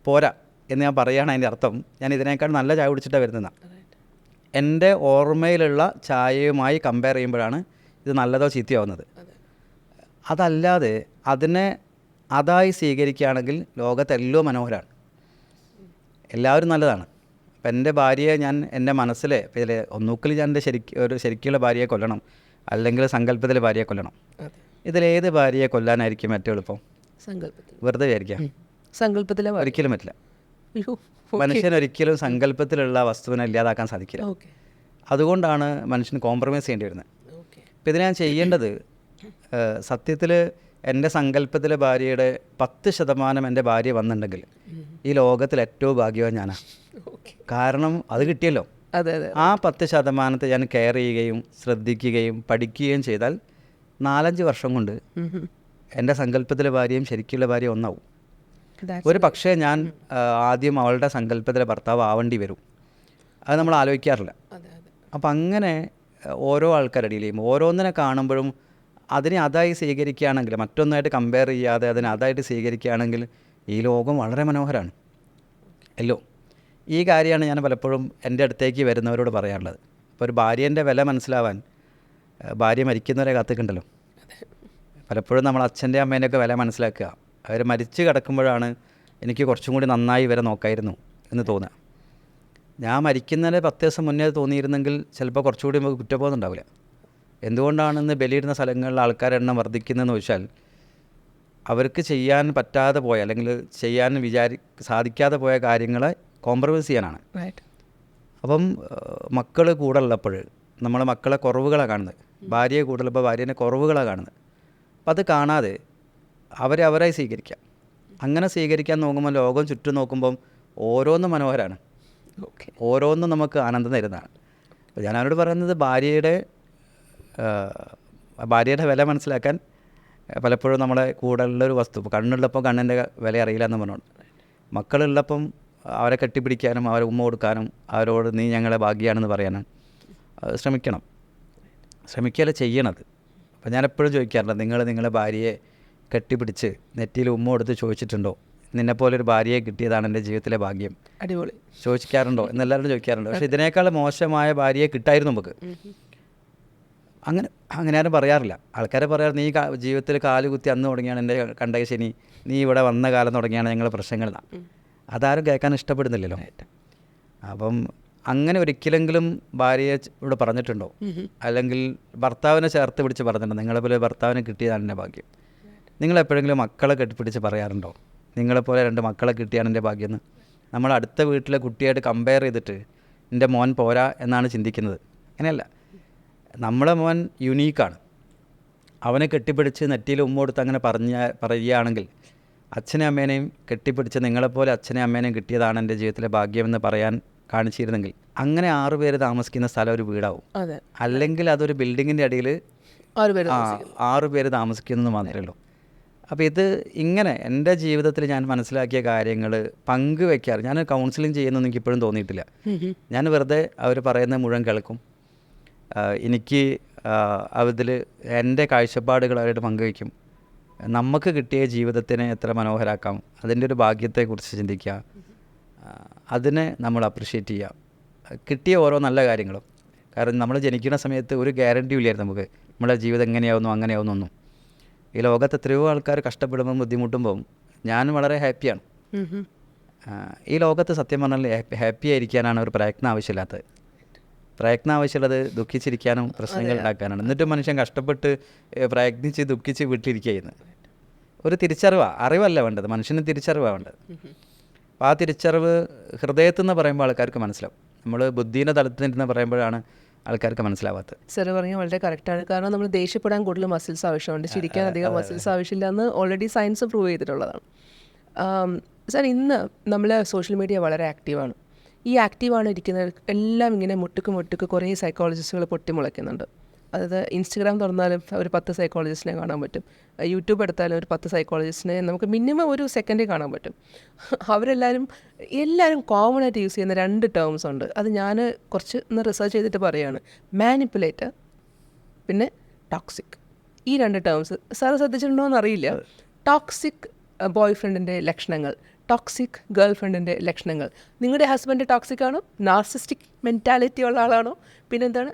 പോരാ എന്ന് ഞാൻ പറയുകയാണ് അതിൻ്റെ അർത്ഥം ഞാൻ ഇതിനേക്കാൾ നല്ല ചായ കുടിച്ചിട്ടാണ് വരുന്നതാണ്. എൻ്റെ ഓർമ്മയിലുള്ള ചായയുമായി കമ്പയർ ചെയ്യുമ്പോഴാണ് ഇത് നല്ലതോ ചീത്തയാവുന്നത്. അതല്ലാതെ അതിനെ അതായി സ്വീകരിക്കുകയാണെങ്കിൽ ലോകത്തെല്ലോ മനോഹരമാണ്, എല്ലാവരും നല്ലതാണ്. അപ്പം എൻ്റെ ഭാര്യയെ ഞാൻ എൻ്റെ മനസ്സിൽ ഇതിൽ ഒന്നുകിൽ ഞാൻ എൻ്റെ ശരിക്കുള്ള ഭാര്യയെ കൊല്ലണം, അല്ലെങ്കിൽ സങ്കല്പത്തിലെ ഭാര്യയെ കൊല്ലണം. ഇതിലേത് ഭാര്യയെ കൊല്ലാനായിരിക്കും ഏറ്റവും എളുപ്പം? വെറുതെ വിചാരിക്കാം, സങ്കല്പത്തിലെ ഒരിക്കലും പറ്റില്ല. മനുഷ്യനൊരിക്കലും സങ്കല്പത്തിലുള്ള വസ്തുവിനെ ഇല്ലാതാക്കാൻ സാധിക്കില്ല. അതുകൊണ്ടാണ് മനുഷ്യന് കോംപ്രമൈസ് ചെയ്യേണ്ടി വരുന്നത്. അപ്പോൾ ഇതിന് ഞാൻ ചെയ്യേണ്ടത്, സത്യത്തിൽ എൻ്റെ സങ്കല്പത്തിലെ ഭാര്യയുടെ 10% എൻ്റെ ഭാര്യ വന്നിട്ടുണ്ടെങ്കിൽ ഈ ലോകത്തിൽ ഏറ്റവും ഭാഗ്യവാൻ ഞാനാണ്. കാരണം അത് കിട്ടിയല്ലോ. ആ 10% ഞാൻ കെയർ ചെയ്യുകയും ശ്രദ്ധിക്കുകയും പഠിക്കുകയും ചെയ്താൽ 4-5 വർഷം കൊണ്ട് എൻ്റെ സങ്കല്പത്തിലെ ഭാര്യയും ശരിക്കുള്ള ഭാര്യ ഒന്നാവും. ഒരു പക്ഷേ ഞാൻ ആദ്യം അവളുടെ സങ്കല്പത്തിലെ ഭർത്താവ് ആവേണ്ടി വരും. അത് നമ്മൾ ആലോചിക്കാറില്ല. അപ്പം അങ്ങനെ ഓരോ ആൾക്കാരുടെ ഇടയിൽ ചെയ്യുമ്പോൾ ഓരോന്നിനെ കാണുമ്പോഴും അതിനെ അതായി സ്വീകരിക്കുകയാണെങ്കിൽ, മറ്റൊന്നായിട്ട് കമ്പയർ ചെയ്യാതെ അതിനെ അതായിട്ട് സ്വീകരിക്കുകയാണെങ്കിൽ ഈ ലോകം വളരെ മനോഹരമാണ് അല്ലോ. ഈ കാര്യമാണ് ഞാൻ പലപ്പോഴും എൻ്റെ അടുത്തേക്ക് വരുന്നവരോട് പറയാറുള്ളത്. ഇപ്പോൾ ഒരു ഭാര്യേൻ്റെ വില മനസ്സിലാവാൻ ഭാര്യ മരിക്കുന്നവരെ കാത്തിക്കുണ്ടല്ലോ. പലപ്പോഴും നമ്മൾ അച്ഛൻ്റെ അമ്മേൻ്റെയൊക്കെ വില മനസ്സിലാക്കുക അവർ മരിച്ച് കിടക്കുമ്പോഴാണ് എനിക്ക് കുറച്ചും കൂടി നന്നായി ഇവരെ നോക്കായിരുന്നു എന്ന് തോന്നുക. ഞാൻ മരിക്കുന്നതിന് 10 ദിവസം മുന്നേ തോന്നിയിരുന്നെങ്കിൽ ചിലപ്പോൾ കുറച്ചുകൂടി നമുക്ക് കുറ്റബോധം ഉണ്ടാവില്ല. എന്തുകൊണ്ടാണെന്ന് ബലിയിടുന്ന സ്ഥലങ്ങളിൽ ആൾക്കാരുടെ എണ്ണം വർദ്ധിക്കുന്നതെന്ന് വെച്ചാൽ അവർക്ക് ചെയ്യാൻ പറ്റാതെ പോയ അല്ലെങ്കിൽ ചെയ്യാൻ സാധിക്കാതെ പോയ കാര്യങ്ങളെ കോംപ്രമൈസ് ചെയ്യാനാണ്. അപ്പം മക്കൾ കൂടെ ഉള്ളപ്പോൾ നമ്മൾ മക്കളെ കുറവുകളാണ് കാണുന്നത്, ഭാര്യയെ കൂടെ ഉള്ളപ്പോൾ ഭാര്യനെ കുറവുകളാണ് കാണുന്നത്. അപ്പം അത് കാണാതെ അവരായി സ്വീകരിക്കാം. അങ്ങനെ സ്വീകരിക്കാൻ നോക്കുമ്പോൾ ലോകം ചുറ്റും നോക്കുമ്പം ഓരോന്നും മനോഹരമാണ്, ഓരോന്നും നമുക്ക് ആനന്ദം തരുന്നതാണ്. അപ്പോൾ ഞാൻ അവരോട് പറയുന്നത് ഭാര്യയുടെ വില മനസ്സിലാക്കാൻ പലപ്പോഴും നമ്മളെ കൂടെ ഉള്ളൊരു വസ്തു, ഇപ്പോൾ കണ്ണുള്ളപ്പോൾ കണ്ണിൻ്റെ വില അറിയില്ല എന്ന് പറഞ്ഞുകൊണ്ട് മക്കളുള്ളപ്പം അവരെ കെട്ടിപ്പിടിക്കാനും അവരെ ഉമ്മ കൊടുക്കാനും അവരോട് നീ ഞങ്ങളെ ഭാഗ്യമാണെന്ന് പറയാനും ശ്രമിക്കുകയല്ല ചെയ്യണത്. അപ്പോൾ ഞാനെപ്പോഴും ചോദിക്കാറുണ്ട്, നിങ്ങളെ ഭാര്യയെ കെട്ടിപ്പിടിച്ച് നെറ്റിയിൽ ഉമ്മ കൊടുത്ത് ചോദിച്ചിട്ടുണ്ടോ നിന്നെപ്പോലൊരു ഭാര്യയെ കിട്ടിയതാണ് എൻ്റെ ജീവിതത്തിലെ ഭാഗ്യം? അടിപൊളി ചോദിക്കാറുണ്ടോ എന്നെല്ലാവരും ചോദിക്കാറുണ്ട്. പക്ഷേ ഇതിനേക്കാൾ മോശമായ ഭാര്യയെ കിട്ടായിരുന്നു നമുക്ക്. അങ്ങനെ ആരും പറയാറില്ല. ആൾക്കാരെ പറയാറ് നീ ജീവിതത്തിൽ കാല് കുത്തി അന്ന് തുടങ്ങിയാണ് എൻ്റെ കണ്ടക ശനി, നീ ഇവിടെ വന്ന കാലം തുടങ്ങിയാണ് ഞങ്ങളുടെ പ്രശ്നങ്ങളാണ്. അതാരും കേൾക്കാൻ ഇഷ്ടപ്പെടുന്നില്ലല്ലോ. അപ്പം അങ്ങനെ ഒരിക്കലെങ്കിലും ഭാര്യയെ ഇവിടെ പറഞ്ഞിട്ടുണ്ടോ? അല്ലെങ്കിൽ ഭർത്താവിനെ ചേർത്ത് പിടിച്ച് പറഞ്ഞിട്ടുണ്ടോ നിങ്ങളെപ്പോലെ ഭർത്താവിനെ കിട്ടിയതാണ് എൻ്റെ ഭാഗ്യം? നിങ്ങളെപ്പോഴെങ്കിലും മക്കളെ കെട്ടിപ്പിടിച്ച് പറയാറുണ്ടോ നിങ്ങളെപ്പോലെ 2 മക്കളെ കിട്ടിയാണ് എൻ്റെ ഭാഗ്യമെന്ന്? നമ്മൾ അടുത്ത വീട്ടിലെ കുട്ടിയായിട്ട് കമ്പയർ ചെയ്തിട്ട് എൻ്റെ മോൻ പോരാ എന്നാണ് ചിന്തിക്കുന്നത്. അങ്ങനെയല്ല, നമ്മളെ മോൻ യുണീക്കാണ്. അവനെ കെട്ടിപ്പിടിച്ച് നെറ്റിയിൽ ഉമ്മ കൊടുത്ത് അങ്ങനെ പറയുകയാണെങ്കിൽ അച്ഛനെയും അമ്മേനെയും കെട്ടിപ്പിടിച്ച് നിങ്ങളെപ്പോലെ അച്ഛനെയും അമ്മേനെയും കിട്ടിയതാണ് എൻ്റെ ജീവിതത്തിലെ ഭാഗ്യമെന്ന് പറയാൻ കാണിച്ചിരുന്നെങ്കിൽ അങ്ങനെ 6 പേര് താമസിക്കുന്ന സ്ഥലം ഒരു വീടാവും. അല്ലെങ്കിൽ അതൊരു ബിൽഡിങ്ങിൻ്റെ അടിയിൽ 6 പേര് താമസിക്കുന്നത് മാത്രമേ ഉള്ളൂ. അപ്പോൾ ഇത് ഇങ്ങനെ എൻ്റെ ജീവിതത്തിൽ ഞാൻ മനസ്സിലാക്കിയ കാര്യങ്ങൾ പങ്കുവെക്കാറ്. ഞാൻ കൗൺസിലിംഗ് ചെയ്യുന്നൊന്നും എനിക്ക് ഇപ്പോഴും തോന്നിയിട്ടില്ല. ഞാൻ വെറുതെ അവർ പറയുന്നത് മുഴുവൻ കേൾക്കും. എനിക്ക് അതിൽ എൻ്റെ കാഴ്ചപ്പാടുകൾ അവരായിട്ട് പങ്കുവയ്ക്കും. നമുക്ക് കിട്ടിയ ജീവിതത്തിനെ എത്ര മനോഹരാക്കാം, അതിൻ്റെ ഒരു ഭാഗ്യത്തെക്കുറിച്ച് ചിന്തിക്കുക, അതിനെ നമ്മൾ അപ്രിഷ്യേറ്റ് ചെയ്യുക. കിട്ടിയ ഓരോ നല്ല കാര്യങ്ങളും. കാരണം നമ്മൾ ജനിക്കുന്ന സമയത്ത് ഒരു ഗ്യാരണ്ടിയും ഇല്ലായിരുന്നു നമുക്ക് നമ്മളെ ജീവിതം എങ്ങനെയാവുന്നു അങ്ങനെയാവുന്നൊന്നും. ഈ ലോകത്ത് എത്രയോ ആൾക്കാർ കഷ്ടപ്പെടുമ്പം ബുദ്ധിമുട്ടുമ്പം ഞാൻ വളരെ ഹാപ്പിയാണ്. ഈ ലോകത്ത് സത്യം പറഞ്ഞാൽ ഹാപ്പി ആയിരിക്കാനാണ് ഒരു പ്രയത്നം ആവശ്യമില്ലാത്തത്. പ്രയത്നം ആവശ്യമുള്ളത് ദുഃഖിച്ചിരിക്കാനും പ്രശ്നങ്ങൾ ഉണ്ടാക്കാനാണ്. എന്നിട്ട് മനുഷ്യൻ കഷ്ടപ്പെട്ട് പ്രയത്നിച്ച് ദുഃഖിച്ച് വീട്ടിലിരിക്കുകയെന്ന് ഒരു അറിവല്ല വേണ്ടത്, മനുഷ്യന് തിരിച്ചറിവാണ് വേണ്ടത്. അപ്പോൾ ആ തിരിച്ചറിവ് ഹൃദയത്തിൽ നിന്ന് പറയുമ്പോൾ ആൾക്കാർക്ക് മനസ്സിലാവും. നമ്മൾ ബുദ്ധിയുടെ തലത്തിൽ നിന്ന് പറയുമ്പോഴാണ് ആൾക്കാർക്ക് മനസ്സിലാവാത്തത്. സാർ പറഞ്ഞാൽ വളരെ കറക്റ്റാണ്. കാരണം നമ്മൾ ദേഷ്യപ്പെടാൻ കൂടുതൽ മസിൽസ് ആവശ്യമുണ്ട്, ചിരിക്കാൻ അധികം മസിൽസ് ആവശ്യമില്ല എന്ന് ഓൾറെഡി സയൻസ് പ്രൂവ് ചെയ്തിട്ടുള്ളതാണ്. സാർ, ഇന്ന് നമ്മൾ സോഷ്യൽ മീഡിയ വളരെ ആക്റ്റീവാണ്. ഈ ആക്റ്റീവാണ് ഇരിക്കുന്നത് എല്ലാം ഇങ്ങനെ മുട്ടുക്ക് കുറേ സൈക്കോളജിസ്റ്റുകൾ പൊട്ടിമുളയ്ക്കുന്നുണ്ട്. അതായത് ഇൻസ്റ്റഗ്രാം തുറന്നാലും ഒരു 10 സൈക്കോളജിസ്റ്റിനെ കാണാൻ പറ്റും, യൂട്യൂബ് എടുത്താലും ഒരു 10 സൈക്കോളജിസ്റ്റിനെ നമുക്ക് മിനിമം ഒരു സെക്കൻഡിൽ കാണാൻ പറ്റും. എല്ലാവരും കോമൺ ആയിട്ട് യൂസ് ചെയ്യുന്ന 2 ടേംസ് ഉണ്ട്. അത് ഞാൻ കുറച്ച് റിസർച്ച് ചെയ്തിട്ട് പറയുകയാണ്. മാനിപ്പുലേറ്റർ പിന്നെ ടോക്സിക്. ഈ 2 ടേംസ് സാർ ശ്രദ്ധിച്ചിട്ടുണ്ടോ എന്നറിയില്ല. ടോക്സിക് ബോയ് ഫ്രണ്ടിൻ്റെ ലക്ഷണങ്ങൾ, ടോക്സിക് ഗേൾ ഫ്രണ്ടിൻ്റെ ലക്ഷണങ്ങൾ. നിങ്ങളുടെ ഹസ്ബൻഡ് ടോക്സിക് ആണോ, നാർസിസ്റ്റിക് മെൻറ്റാലിറ്റി ഉള്ള ആളാണോ, പിന്നെന്താണ്,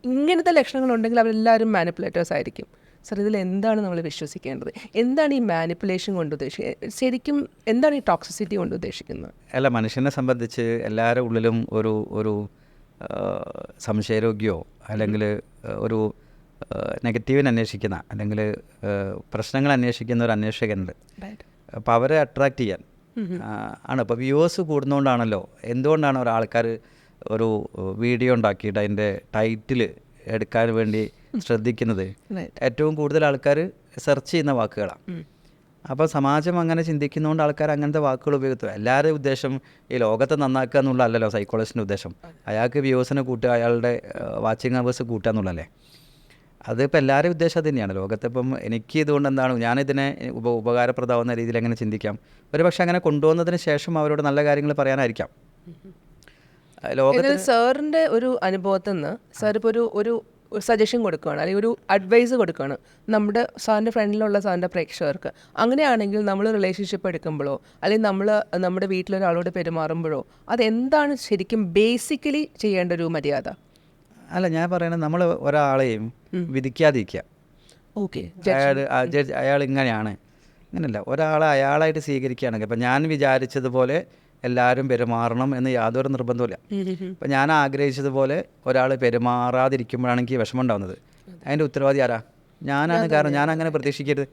ഇങ്ങനത്തെ ലക്ഷണങ്ങളുണ്ടെങ്കിൽ അവരെല്ലാവരും മാനിപ്പുലേറ്റേഴ്സ് ആയിരിക്കും. സാർ, ഇതിൽ എന്താണ് നമ്മൾ വിശ്വസിക്കേണ്ടത്? എന്താണ് ഈ മാനിപ്പുലേഷൻ കൊണ്ട് ഉദ്ദേശിക്കുന്നത്? ശരിക്കും എന്താണ് ഈ ടോക്സിസിറ്റി കൊണ്ട് ഉദ്ദേശിക്കുന്നത്? അല്ല, മനുഷ്യനെ സംബന്ധിച്ച് എല്ലാവരുടെ ഉള്ളിലും ഒരു സംശയരോഗ്യമോ അല്ലെങ്കിൽ ഒരു നെഗറ്റീവിനെ അന്വേഷിക്കുന്ന അല്ലെങ്കിൽ പ്രശ്നങ്ങൾ അന്വേഷിക്കുന്ന ഒരു അന്വേഷകനുണ്ട്. അപ്പോൾ അവരെ അട്രാക്റ്റ് ചെയ്യാൻ ആണ്. ഇപ്പോൾ വ്യൂവേഴ്സ് കൂടുന്നതുകൊണ്ടാണല്ലോ, എന്തുകൊണ്ടാണ് ഒരാൾക്കാർ ഒരു വീഡിയോ ഉണ്ടാക്കിയിട്ട് അതിൻ്റെ ടൈറ്റിൽ എടുക്കാൻ വേണ്ടി ശ്രദ്ധിക്കുന്നത്? ഏറ്റവും കൂടുതൽ ആൾക്കാർ സെർച്ച് ചെയ്യുന്ന വാക്കുകളാണ്. അപ്പോൾ സമാജം അങ്ങനെ ചിന്തിക്കുന്നതുകൊണ്ട് ആൾക്കാർ അങ്ങനത്തെ വാക്കുകൾ ഉപയോഗിക്കും. എല്ലാവരുടെയും ഉദ്ദേശം ഈ ലോകത്തെ നന്നാക്കുക എന്നുള്ളതല്ലല്ലോ സൈക്കോളജിസ്റ്റിൻ്റെ ഉദ്ദേശം. അയാൾക്ക് വ്യൂവേഴ്സിനെ കൂട്ടുക, അയാളുടെ വാച്ചിങ് അവേഴ്സ് കൂട്ടുക എന്നുള്ളതല്ലേ. അതിപ്പോൾ എല്ലാവരുടെയും ഉദ്ദേശം അത് തന്നെയാണ്. ലോകത്തിപ്പം എനിക്ക് ഇതുകൊണ്ട് എന്താണ്, ഞാനിതിനെ ഉപകാരപ്രദമാവുന്ന രീതിയിൽ എങ്ങനെ ചിന്തിക്കാം. ഒരു പക്ഷെ അങ്ങനെ കൊണ്ടുവന്നതിന് ശേഷം അവരോട് നല്ല കാര്യങ്ങൾ പറയാനായിരിക്കാം. ലോകത്തിൽ സാറിൻ്റെ ഒരു അനുഭവത്തിൽ നിന്ന് സാർ ഇപ്പോൾ ഒരു സജഷൻ കൊടുക്കുകയാണ്, അല്ലെങ്കിൽ ഒരു അഡ്വൈസ് കൊടുക്കുകയാണ് സാറിൻ്റെ ഫ്രണ്ടിലുള്ള സാറിൻ്റെ പ്രേക്ഷകർക്ക്. അങ്ങനെയാണെങ്കിൽ നമ്മൾ റിലേഷൻഷിപ്പ് എടുക്കുമ്പോഴോ അല്ലെങ്കിൽ നമ്മുടെ വീട്ടിലൊരാളോട് പെരുമാറുമ്പോഴോ അതെന്താണ് ശരിക്കും ബേസിക്കലി ചെയ്യേണ്ട ഒരു മര്യാദ? അല്ല, ഞാൻ പറയുന്നത് നമ്മൾ ഒരാളെയും വിധിക്കാതിരിക്കുക. ഓക്കെ, അയാൾ ഇങ്ങനെയാണ്, അങ്ങനെയല്ല, ഒരാളെ അയാളായിട്ട് സ്വീകരിക്കുകയാണെങ്കിൽ ഇപ്പം ഞാൻ വിചാരിച്ചതുപോലെ എല്ലാവരും പെരുമാറണം എന്ന് യാതൊരു നിർബന്ധമില്ല. ഇപ്പം ഞാൻ ആഗ്രഹിച്ചതുപോലെ ഒരാൾ പെരുമാറാതിരിക്കുമ്പോഴാണ് എനിക്ക് വിഷമം ഉണ്ടാകുന്നത്. അതിൻ്റെ ഉത്തരവാദി ആരാ? ഞാനാണ്. കാരണം ഞാൻ അങ്ങനെ പ്രതീക്ഷിക്കരുത്.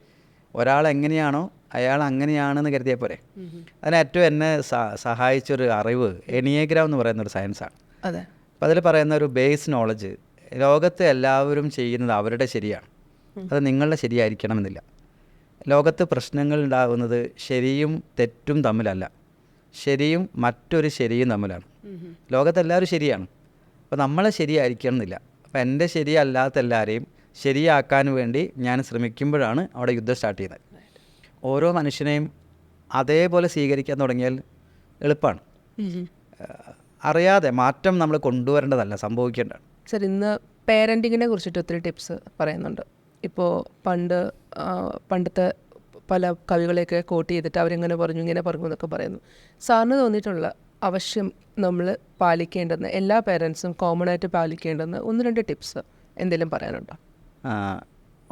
ഒരാൾ എങ്ങനെയാണോ അയാൾ അങ്ങനെയാണെന്ന് കരുതിയാൽ പോരെ. അതിന് ഏറ്റവും എന്നെ സഹായിച്ചൊരു അറിവ് എനിയഗ്രാം എന്ന് പറയുന്നൊരു സയൻസാണ്. അതെ. അപ്പം അതിൽ പറയുന്ന ഒരു ബേസ് നോളജ്, ലോകത്ത് എല്ലാവരും ചെയ്യുന്നത് അവരുടെ ശരിയാണ്, അത് നിങ്ങളുടെ ശരിയായിരിക്കണമെന്നില്ല. ലോകത്ത് പ്രശ്നങ്ങൾ ഉണ്ടാകുന്നത് ശരിയും തെറ്റും തമ്മിലല്ല, ശരിയും മറ്റൊരു ശരിയും തമ്മിലാണ്. ലോകത്തെല്ലാവരും ശരിയാണ്, അപ്പോൾ നമ്മളെ ശരിയായിരിക്കണം എന്നില്ല. അപ്പോൾ എൻ്റെ ശരിയല്ലാത്ത എല്ലാവരെയും ശരിയാക്കാൻ വേണ്ടി ഞാൻ ശ്രമിക്കുമ്പോഴാണ് അവിടെ യുദ്ധം സ്റ്റാർട്ട് ചെയ്യുന്നത്. ഓരോ മനുഷ്യനെയും അതേപോലെ സ്വീകരിക്കാൻ തുടങ്ങിയാൽ എളുപ്പമാണ്. അറിയാതെ മാറ്റം നമ്മൾ കൊണ്ടുവരേണ്ടതല്ല, സംഭവിക്കേണ്ടതാണ്. സർ, ഇന്ന് പേരൻറ്റിങ്ങിനെ കുറിച്ചിട്ട് ഒത്തിരി ടിപ്സ് പറയുന്നുണ്ട്. ഇപ്പോൾ പണ്ടത്തെ പല കവികളെയൊക്കെ കോട്ട് ചെയ്തിട്ട് അവരിങ്ങനെ പറഞ്ഞു ഇങ്ങനെ പറഞ്ഞു എന്നൊക്കെ പറയുന്നു. സാറിന് തോന്നിയിട്ടുള്ള ആവശ്യം നമ്മൾ പാലിക്കേണ്ടുന്ന, എല്ലാ പേരൻസും കോമൺ ആയിട്ട് പാലിക്കേണ്ടുന്ന 1-2 ടിപ്സ് എന്തെങ്കിലും പറയാനുണ്ടോ?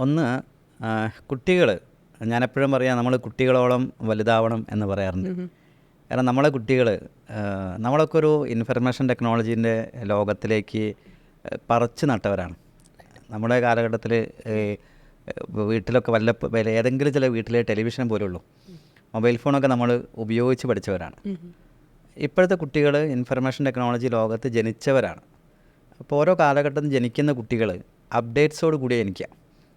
ഒന്ന്, കുട്ടികൾ, ഞാനെപ്പോഴും പറയാം നമ്മൾ കുട്ടികളോളം വലുതാവണം എന്ന് പറയാറുണ്ട്. കാരണം നമ്മളെ കുട്ടികൾ, നമ്മളൊക്കെ ഒരു ഇൻഫർമേഷൻ ടെക്നോളജീൻ്റെ ലോകത്തിലേക്ക് പറിച്ചു നട്ടവരാണ്. നമ്മുടെ കാലഘട്ടത്തിൽ വീട്ടിലൊക്കെ ഏതെങ്കിലും ചില വീട്ടിലെ ടെലിവിഷൻ പോലുള്ളൂ, മൊബൈൽ ഫോണൊക്കെ നമ്മൾ ഉപയോഗിച്ച് പഠിച്ചവരാണ്. ഇപ്പോഴത്തെ കുട്ടികൾ ഇൻഫർമേഷൻ ടെക്നോളജി ലോകത്ത് ജനിച്ചവരാണ്. അപ്പോൾ ഓരോ കാലഘട്ടത്തിൽ ജനിക്കുന്ന കുട്ടികൾ അപ്ഡേറ്റ്സോട് കൂടി ജനിക്കുക.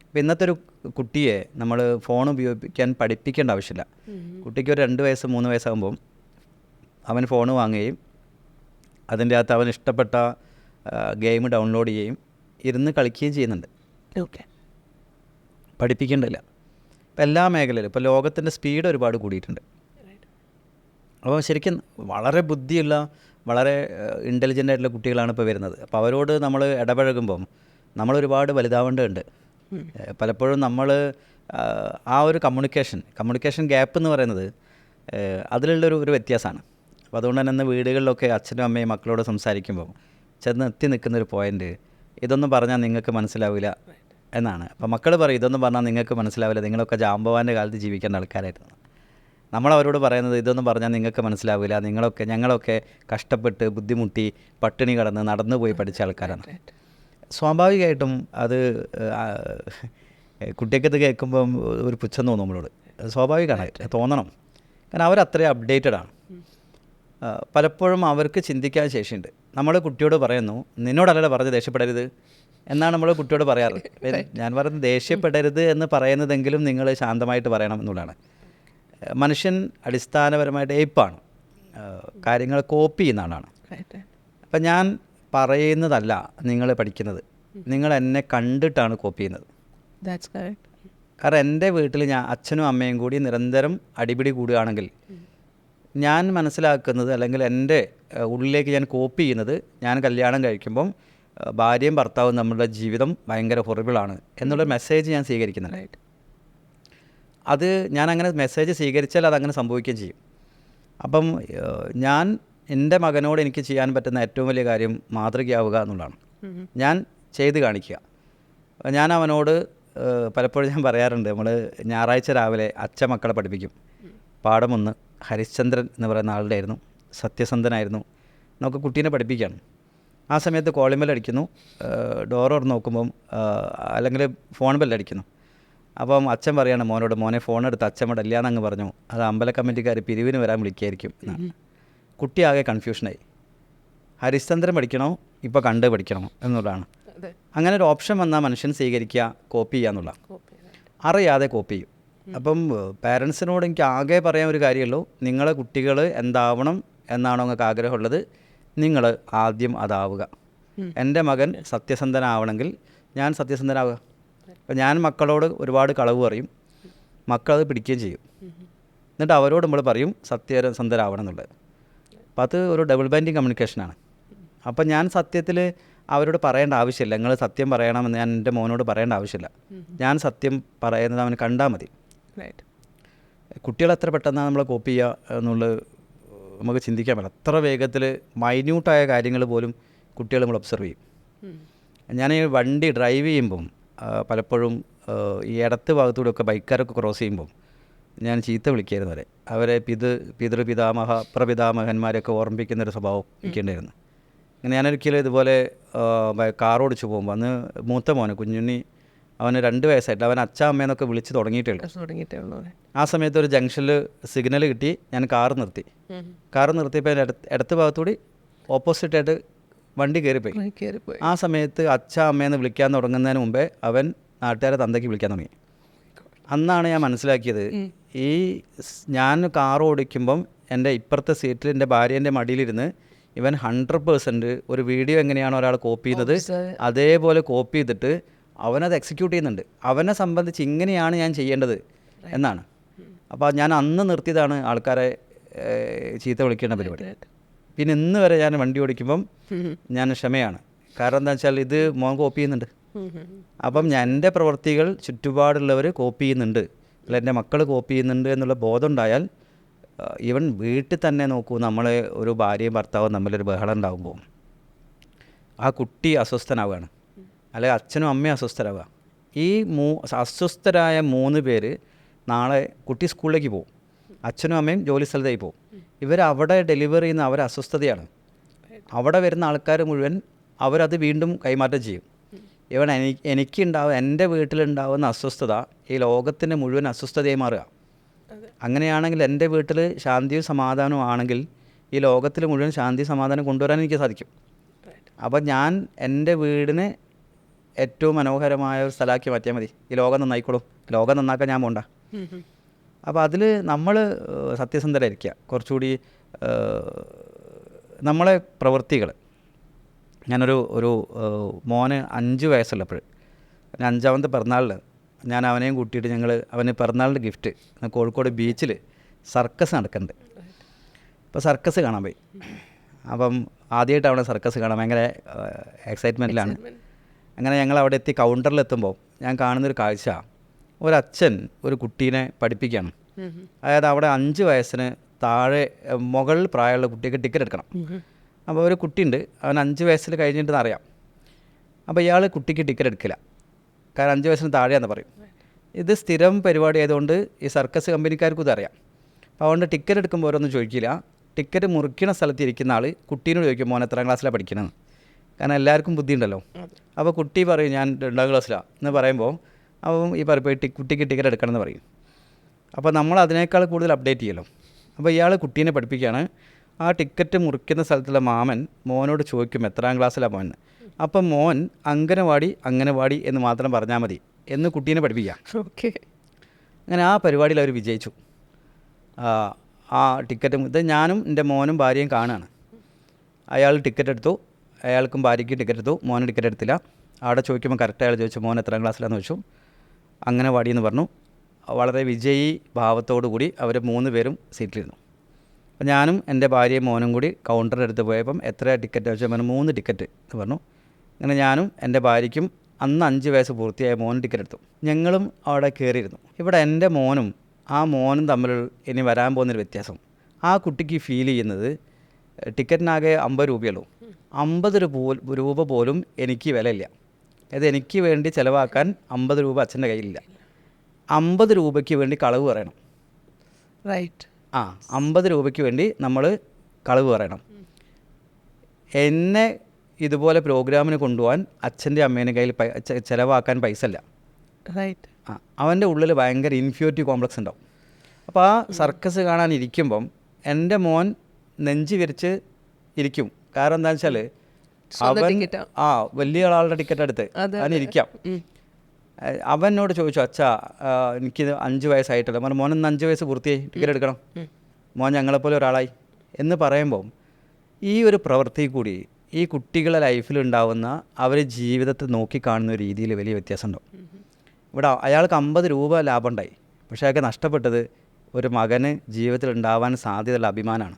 അപ്പോൾ ഇന്നത്തെ ഒരു കുട്ടിയെ നമ്മൾ ഫോൺ ഉപയോഗിക്കാൻ പഠിപ്പിക്കേണ്ട ആവശ്യമില്ല. കുട്ടിക്ക് ഒരു 2 വയസ്സ് 3 വയസ്സാകുമ്പം അവൻ ഫോൺ വാങ്ങുകയും അതിൻ്റെ അകത്ത് അവൻ ഇഷ്ടപ്പെട്ട ഗെയിം ഡൗൺലോഡ് ചെയ്യുകയും ഇരുന്ന് കളിക്കുകയും ചെയ്യുന്നുണ്ട്. ഓക്കെ, പഠിപ്പിക്കേണ്ടില്ല. ഇപ്പോൾ എല്ലാ മേഖലയിലും ഇപ്പോൾ ലോകത്തിൻ്റെ സ്പീഡ് ഒരുപാട് കൂടിയിട്ടുണ്ട്. അപ്പോൾ ശരിക്കും വളരെ ബുദ്ധിയുള്ള, വളരെ ഇൻ്റലിജൻ്റ് ആയിട്ടുള്ള കുട്ടികളാണ് ഇപ്പോൾ വരുന്നത്. അപ്പോൾ അവരോട് നമ്മൾ ഇടപഴകുമ്പം നമ്മളൊരുപാട് വലുതാവേണ്ടതുണ്ട്. പലപ്പോഴും നമ്മൾ ആ ഒരു കമ്മ്യൂണിക്കേഷൻ ഗ്യാപ്പ് എന്ന് പറയുന്നത് അതിലുള്ളൊരു വ്യത്യാസമാണ്. അപ്പോൾ അതുകൊണ്ട് തന്നെ വീടുകളിലൊക്കെ അച്ഛനും അമ്മയും മക്കളോട് സംസാരിക്കുമ്പോൾ ചെന്ന് എത്തി നിൽക്കുന്നൊരു പോയിൻ്റ്, ഇതൊന്നും പറഞ്ഞാൽ നിങ്ങൾക്ക് മനസ്സിലാവില്ല എന്നാണ്. അപ്പോൾ മക്കൾ പറയും ഇതൊന്നും പറഞ്ഞാൽ നിങ്ങൾക്ക് മനസ്സിലാവില്ല, നിങ്ങളൊക്കെ ജാമ്പവാൻ്റെ കാലത്ത് ജീവിക്കേണ്ട ആൾക്കാരായിരുന്നു. നമ്മളവരോട് പറയുന്നത് ഇതൊന്നും പറഞ്ഞാൽ നിങ്ങൾക്ക് മനസ്സിലാവില്ല, ഞങ്ങളൊക്കെ കഷ്ടപ്പെട്ട് ബുദ്ധിമുട്ടി പട്ടിണി കടന്ന് നടന്നു പോയി പഠിച്ച ആൾക്കാരാണ്. സ്വാഭാവികമായിട്ടും അത് കുട്ടിക്കത് കേൾക്കുമ്പം ഒരു പുച്ഛം തോന്നും നമ്മളോട്. സ്വാഭാവികമാണ്, തോന്നണം. കാരണം അവരത്രയും അപ്ഡേറ്റഡാണ്. പലപ്പോഴും അവർക്ക് ചിന്തിക്കാൻ ശേഷിയുണ്ട്. നമ്മൾ കുട്ടിയോട് പറയുന്നു നിന്നോടല്ല പറഞ്ഞ് ദേഷ്യപ്പെടരുത് എന്നാണ് നമ്മൾ കുട്ടിയോട് പറയാറ്. ഞാൻ പറയുന്നത് ദേഷ്യപ്പെടരുത് എന്ന് പറയുന്നതെങ്കിലും നിങ്ങൾ ശാന്തമായിട്ട് പറയണം എന്നുള്ളതാണ്. മനുഷ്യൻ അടിസ്ഥാനപരമായിട്ട് ഏപ്പാണ്, കാര്യങ്ങൾ കോപ്പി ചെയ്യുന്ന ആളാണ്. അപ്പം ഞാൻ പറയുന്നതല്ല നിങ്ങൾ പഠിക്കുന്നത്, നിങ്ങൾ എന്നെ കണ്ടിട്ടാണ് കോപ്പി ചെയ്യുന്നത്. കാരണം എൻ്റെ വീട്ടിൽ അച്ഛനും അമ്മയും കൂടി നിരന്തരം അടിപിടി കൂടുകയാണെങ്കിൽ ഞാൻ മനസ്സിലാക്കുന്നത്, അല്ലെങ്കിൽ എൻ്റെ ഉള്ളിലേക്ക് ഞാൻ കോപ്പി ചെയ്യുന്നത്, ഞാൻ കല്യാണം കഴിക്കുമ്പം ഭാര്യയും ഭർത്താവും നമ്മളുടെ ജീവിതം ഭയങ്കര ഹൊറിബിളാണ് എന്നുള്ള മെസ്സേജ് ഞാൻ സ്വീകരിക്കുന്നുണ്ട്. അത് ഞാൻ അങ്ങനെ മെസ്സേജ് സ്വീകരിച്ചാൽ അതങ്ങനെ സംഭവിക്കുകയും ചെയ്യും. അപ്പം ഞാൻ എൻ്റെ മകനോട് എനിക്ക് ചെയ്യാൻ പറ്റുന്ന ഏറ്റവും വലിയ കാര്യം മാതൃകയാവുക എന്നുള്ളതാണ്. ഞാൻ ചെയ്ത് കാണിക്കുക. ഞാൻ അവനോട് പലപ്പോഴും ഞാൻ പറയാറുണ്ട്, നമ്മൾ ഞായറാഴ്ച രാവിലെ അച്ഛൻ മക്കളെ പഠിപ്പിക്കും. പാഠം 1 ഹരിശ്ചന്ദ്രൻ എന്ന് പറയുന്ന ആളുടെ ആയിരുന്നു, സത്യസന്ധനായിരുന്നു. നമുക്ക് കുട്ടീനെ പഠിപ്പിക്കുകയാണ്. ആ സമയത്ത് കോളിംഗ് ബെൽ അടിക്കുന്നു, ഡോർ തുറന്ന് നോക്കുമ്പം അല്ലെങ്കിൽ ഫോൺ ബെല്ലടിക്കുന്നു. അപ്പം അച്ഛൻ പറയാണ് മോനോട്, മോനെ ഫോൺ എടുത്ത് അച്ഛമ്മയുടെ ഇല്ലാന്ന് അങ്ങ് പറഞ്ഞു, അത് അമ്പല കമ്മിറ്റിക്കാർ പിരിവിന് വരാൻ വിളിക്കുകയായിരിക്കും എന്നാണ്. കുട്ടി ആകെ കൺഫ്യൂഷനായി. ഹരിശ്ചന്ദ്രൻ പഠിക്കണോ ഇപ്പോൾ കണ്ട് പഠിക്കണോ എന്നുള്ളതാണ്. അങ്ങനെ ഒരു ഓപ്ഷൻ വന്നാൽ മനുഷ്യൻ സ്വീകരിക്കുക, കോപ്പി ചെയ്യുക എന്നുള്ള, അറിയാതെ കോപ്പി ചെയ്യും. അപ്പം പാരൻസിനോട് എനിക്ക് ആകെ പറയാൻ ഒരു കാര്യമുള്ളൂ, നിങ്ങളെ കുട്ടികൾ എന്താവണം എന്നാണോ നിങ്ങൾക്ക് ആഗ്രഹമുള്ളത്, നിങ്ങൾ ആദ്യം അതാവുക. എൻ്റെ മകൻ സത്യസന്ധനാവണമെങ്കിൽ ഞാൻ സത്യസന്ധനാവുക. അപ്പം ഞാൻ മക്കളോട് ഒരുപാട് കളവ് പറയും, മക്കളത് പിടിക്കുകയും ചെയ്യും. എന്നിട്ട് അവരോട് നമ്മൾ പറയും സത്യസന്ധരാവണം എന്നുള്ളത്. അപ്പോൾ അത് ഒരു ഡബിൾ ബൈൻഡിങ് കമ്മ്യൂണിക്കേഷനാണ്. അപ്പം ഞാൻ സത്യത്തിൽ അവരോട് പറയേണ്ട ആവശ്യമില്ല, നിങ്ങൾ സത്യം പറയണമെന്ന് ഞാൻ എൻ്റെ മോനോട് പറയേണ്ട ആവശ്യമില്ല. ഞാൻ സത്യം പറയുന്നത് അവന് കണ്ടാൽ മതി. കുട്ടികൾ എത്ര പെട്ടെന്നാണ് നമ്മളെ കോപ്പി ചെയ്യുക എന്നുള്ളത് നമുക്ക് ചിന്തിക്കാൻ പറ്റില്ല. അത്ര വേഗത്തിൽ മൈന്യൂട്ടായ കാര്യങ്ങൾ പോലും കുട്ടികൾ നമ്മൾ ഒബ്സർവ് ചെയ്യും. ഞാൻ ഈ വണ്ടി ഡ്രൈവ് ചെയ്യുമ്പം പലപ്പോഴും ഈ ഇടത്ത് ഭാഗത്തൂടെയൊക്കെ ബൈക്കാരൊക്കെ ക്രോസ് ചെയ്യുമ്പം ഞാൻ ചീത്ത വിളിക്കായിരുന്നു അവരെ പിതൃപിതാമഹ പ്രപിതാമഹന്മാരെയൊക്കെ ഓർമ്മിപ്പിക്കുന്നൊരു സ്വഭാവം എനിക്കുണ്ടായിരുന്നു. അങ്ങനെ ഞാനൊരിക്കലും ഇതുപോലെ കാർ ഓടിച്ച് പോകുമ്പോൾ അന്ന് മൂത്ത മോന് കുഞ്ഞുണ്ണി അവന് 2 വയസ്സായിട്ട് അവൻ അച്ഛ അമ്മയെന്നൊക്കെ വിളിച്ച് തുടങ്ങിയിട്ടേ ഉള്ളൂ. ആ സമയത്ത് ഒരു ജംഗ്ഷനിൽ സിഗ്നൽ കിട്ടി. ഞാൻ കാർ നിർത്തിയപ്പോൾ ഇടത്ത് ഭാഗത്തുകൂടി ഓപ്പോസിറ്റായിട്ട് വണ്ടി കയറിപ്പോയി. ആ സമയത്ത് അച്ഛ അമ്മയെന്ന് വിളിക്കാൻ തുടങ്ങുന്നതിന് മുമ്പേ അവൻ നാട്ടുകാരെ തന്തയ്ക്ക് വിളിക്കാൻ തുടങ്ങി. അന്നാണ് ഞാൻ മനസ്സിലാക്കിയത്, ഞാൻ കാർ ഓടിക്കുമ്പം എൻ്റെ ഇപ്പുറത്തെ സീറ്റിൽ എൻ്റെ ഭാര്യേൻ്റെ മടിയിലിരുന്ന് ഇവൻ 100% ഒരു വീഡിയോ എങ്ങനെയാണോ ഒരാൾ കോപ്പി ചെയ്യുന്നത് അതേപോലെ കോപ്പി ചെയ്തിട്ട് അവനത് എക്സിക്യൂട്ട് ചെയ്യുന്നുണ്ട്. അവനെ സംബന്ധിച്ച് ഇങ്ങനെയാണ് ഞാൻ ചെയ്യേണ്ടത് എന്നാണ്. അപ്പോൾ ഞാൻ അന്ന് നിർത്തിയതാണ് ആൾക്കാരെ ചീത്ത വിളിക്കേണ്ട പരിപാടി. പിന്നെ ഇന്ന് വരെ ഞാൻ വണ്ടി ഓടിക്കുമ്പം ഞാൻ ക്ഷമയാണ്. കാരണം എന്താ വെച്ചാൽ ഇത് മോൻ കോപ്പി ചെയ്യുന്നുണ്ട്. അപ്പം എൻ്റെ പ്രവൃത്തികൾ ചുറ്റുപാടുള്ളവർ കോപ്പി ചെയ്യുന്നുണ്ട്, അല്ല എൻ്റെ മക്കൾ കോപ്പി ചെയ്യുന്നുണ്ട് എന്നുള്ള ബോധം ഉണ്ടായാൽ ഈവൻ വീട്ടിൽ തന്നെ നോക്കൂ, നമ്മളെ ഒരു ഭാര്യയും ഭർത്താവും തമ്മിലൊരു ബഹളം ഉണ്ടാകുമ്പോൾ ആ കുട്ടി അസ്വസ്ഥനാവുകയാണ്, അല്ലെങ്കിൽ അച്ഛനും അമ്മയും അസ്വസ്ഥരാവുക. ഈ അസ്വസ്ഥരായ 3 പേര് നാളെ കുട്ടി സ്കൂളിലേക്ക് പോകും, അച്ഛനും അമ്മയും ജോലി സ്ഥലത്തേക്ക് പോകും. ഇവരവിടെ ഡെലിവറി ചെയ്യുന്ന അവരെ അസ്വസ്ഥതയാണ്. അവിടെ വരുന്ന ആൾക്കാർ മുഴുവൻ അവരത് വീണ്ടും കൈമാറ്റം ചെയ്യും. എനിക്കുണ്ടാവുക, എൻ്റെ വീട്ടിലുണ്ടാവുന്ന അസ്വസ്ഥത ഈ ലോകത്തിൻ്റെ മുഴുവൻ അസ്വസ്ഥതയായി മാറുക. അങ്ങനെയാണെങ്കിൽ എൻ്റെ വീട്ടിൽ ശാന്തിയും സമാധാനവും ആണെങ്കിൽ ഈ ലോകത്തിൽ മുഴുവൻ ശാന്തി സമാധാനം കൊണ്ടുവരാൻ എനിക്ക് സാധിക്കും. അപ്പം ഞാൻ എൻ്റെ വീടിനെ ഏറ്റവും മനോഹരമായ ഒരു സ്ഥലമാക്കി മാറ്റിയാൽ മതി, ഈ ലോകം നന്നായിക്കോളും. ലോകം നന്നാക്കാൻ ഞാൻ പോണ്ട. അപ്പോൾ അതിൽ നമ്മൾ സത്യസന്ധരായിരിക്കുക. കുറച്ചുകൂടി നമ്മളെ പ്രവൃത്തികൾ, ഞാനൊരു മോന് 5 വയസ്സുള്ളപ്പോൾ, 5ാമത്തെ പിറന്നാളിൽ ഞാൻ അവനെയും കൂട്ടിയിട്ട് അവന് പിറന്നാളിൻ്റെ ഗിഫ്റ്റ് കോഴിക്കോട് ബീച്ചിൽ സർക്കസ് നടക്കുന്നുണ്ട്. അപ്പോൾ സർക്കസ് കാണാൻ പോയി. അപ്പം ആദ്യമായിട്ട് അവിടെ സർക്കസ് കാണാൻ ഭയങ്കര എക്സൈറ്റ്മെൻറ്റിലാണ്. അങ്ങനെ ഞങ്ങൾ അവിടെ എത്തി കൗണ്ടറിലെത്തുമ്പോൾ ഞാൻ കാണുന്നൊരു കാഴ്ച, ഒരച്ഛൻ ഒരു കുട്ടീനെ പഠിപ്പിക്കുകയാണ്. അതായത് അവിടെ 5 വയസ്സിന് താഴെ മുകളിൽ പ്രായമുള്ള കുട്ടിക്ക് ടിക്കറ്റ് എടുക്കണം. അപ്പോൾ ഒരു കുട്ടിയുണ്ട്, അവൻ 5 വയസ്സിൽ കഴിഞ്ഞിട്ടെന്ന് അറിയാം. അപ്പോൾ ഇയാൾ കുട്ടിക്ക് ടിക്കറ്റ് എടുക്കില്ല, കാരണം 5 വയസ്സിന് താഴെയാണെന്ന് പറയും. ഇത് സ്ഥിരം പരിപാടി ആയതുകൊണ്ട് ഈ സർക്കസ് കമ്പനിക്കാർക്കും ഇതറിയാം. അപ്പോൾ അതുകൊണ്ട് ടിക്കറ്റ് എടുക്കുമ്പോൾ ഓരോന്നും ചോദിക്കില്ല. ടിക്കറ്റ് മുറിക്കുന്ന സ്ഥലത്ത് ഇരിക്കുന്ന ആൾ കുട്ടീനോട് ചോദിക്കും, മോൻ എത്രാം ക്ലാസ്സിലാണ് പഠിക്കണമെന്ന്. കാരണം എല്ലാവർക്കും ബുദ്ധിയുണ്ടല്ലോ. അപ്പോൾ കുട്ടി പറയും ഞാൻ 2ാം ക്ലാസ്സിലാണ് എന്ന് പറയുമ്പോൾ അപ്പം ഈ കുട്ടിക്ക് ടിക്കറ്റ് എടുക്കണം എന്ന് പറയും. അപ്പോൾ നമ്മൾ അതിനേക്കാൾ കൂടുതൽ അപ്ഡേറ്റ് ചെയ്യല്ലോ. അപ്പോൾ ഇയാൾ കുട്ടീനെ പഠിപ്പിക്കുകയാണ്. ആ ടിക്കറ്റ് മുറിക്കുന്ന സ്ഥലത്തുള്ള മാമൻ മോനോട് ചോദിക്കും എത്രാം ക്ലാസ്സിലാണ് മോൻ. അപ്പം മോൻ അംഗനവാടി എന്ന് മാത്രം പറഞ്ഞാൽ മതി എന്ന് കുട്ടീനെ പഠിപ്പിക്കുക. ഓക്കെ. അങ്ങനെ ആ പരിപാടിയിൽ അവർ വിജയിച്ചു. ആ ടിക്കറ്റ് ഇത് ഞാനും എൻ്റെ മോനും ഭാര്യയും കാണുകയാണ്. അയാൾ ടിക്കറ്റ് എടുത്തു, അയാൾക്കും ഭാര്യയ്ക്കും ടിക്കറ്റ് എടുത്തു, മോന് ടിക്കറ്റ് എടുത്തില്ല. അവിടെ ചോദിക്കുമ്പോൾ കറക്റ്റ് അയാൾ ചോദിച്ചു മോൻ എത്രാം ക്ലാസ്സിലാണെന്ന് ചോദിച്ചു. അംഗനവാടി എന്ന് പറഞ്ഞു. വളരെ വിജയി ഭാവത്തോടു കൂടി അവർ 3 പേരും സീറ്റിലിരുന്നു. അപ്പോൾ ഞാനും എൻ്റെ ഭാര്യയും മോനും കൂടി കൗണ്ടറിൻ്റെ അടുത്ത് പോയപ്പം എത്ര ടിക്കറ്റ് ചോദിച്ചാൽ 3 ടിക്കറ്റ് എന്ന് പറഞ്ഞു. അങ്ങനെ ഞാനും എൻ്റെ ഭാര്യയ്ക്കും അന്ന് 5 വയസ്സ് പൂർത്തിയായ മോനും ടിക്കറ്റ് എടുത്തു. ഞങ്ങളും അവിടെ കയറിയിരുന്നു. ഇവിടെ എൻ്റെ മോനും ആ മോനും തമ്മിൽ ഇനി വരാൻ പോകുന്നൊരു വ്യത്യാസം, ആ കുട്ടിക്ക് ഫീൽ ചെയ്യുന്നത് ടിക്കറ്റിനാകെ 50 രൂപയുള്ളൂ. 50 രൂപ പോലും എനിക്ക് വിലയില്ല. അത് എനിക്ക് വേണ്ടി ചിലവാക്കാൻ 50 രൂപ അച്ഛൻ്റെ കയ്യിലില്ല. 50 രൂപയ്ക്ക് വേണ്ടി കളവ് പറയണം. റൈറ്റ്. 50 രൂപയ്ക്ക് വേണ്ടി നമ്മൾ കളവ് പറയണം. എന്നെ ഇതുപോലെ പ്രോഗ്രാമിന് കൊണ്ടുപോകാൻ അച്ഛൻ്റെ അമ്മേൻ്റെ കയ്യിൽ ചിലവാക്കാൻ പൈസ ഇല്ല. റൈറ്റ്. അവൻ്റെ ഉള്ളിൽ ഭയങ്കര ഇൻഫീരിയോറിറ്റി കോംപ്ലക്സ് ഉണ്ടാവും. അപ്പോൾ ആ സർക്കസ് കാണാൻ ഇരിക്കുമ്പം എൻ്റെ മോൻ നെഞ്ച് വിരിച്ച് ഇരിക്കും. കാരണം എന്താണെന്ന് വെച്ചാൽ അവൻ വലിയ ആളുടെ ടിക്കറ്റ് എടുത്ത് അതിനിരിക്കാം. അവനോട് ചോദിച്ചു അച്ഛാ എനിക്കിത് 5 വയസ്സായിട്ടില്ല. മോനൊന്ന് 5 വയസ്സ് പൂർത്തിയായി, ടിക്കറ്റ് എടുക്കണം, മോൻ ഞങ്ങളെപ്പോലെ ഒരാളായി എന്ന് പറയുമ്പം ഈ ഒരു പ്രവൃത്തി കൂടി ഈ കുട്ടികളുടെ ലൈഫിലുണ്ടാവുന്ന അവർ ജീവിതത്തെ നോക്കിക്കാണുന്ന രീതിയിൽ വലിയ വ്യത്യാസം ഉണ്ടാവും. ഇവിടെ അയാൾക്ക് 50 രൂപ ലാഭം ഉണ്ടായി, പക്ഷേ അയാൾക്ക് നഷ്ടപ്പെട്ടത് ഒരു മകന് ജീവിതത്തിൽ ഉണ്ടാവാൻ സാധ്യതയുള്ള അഭിമാനമാണ്.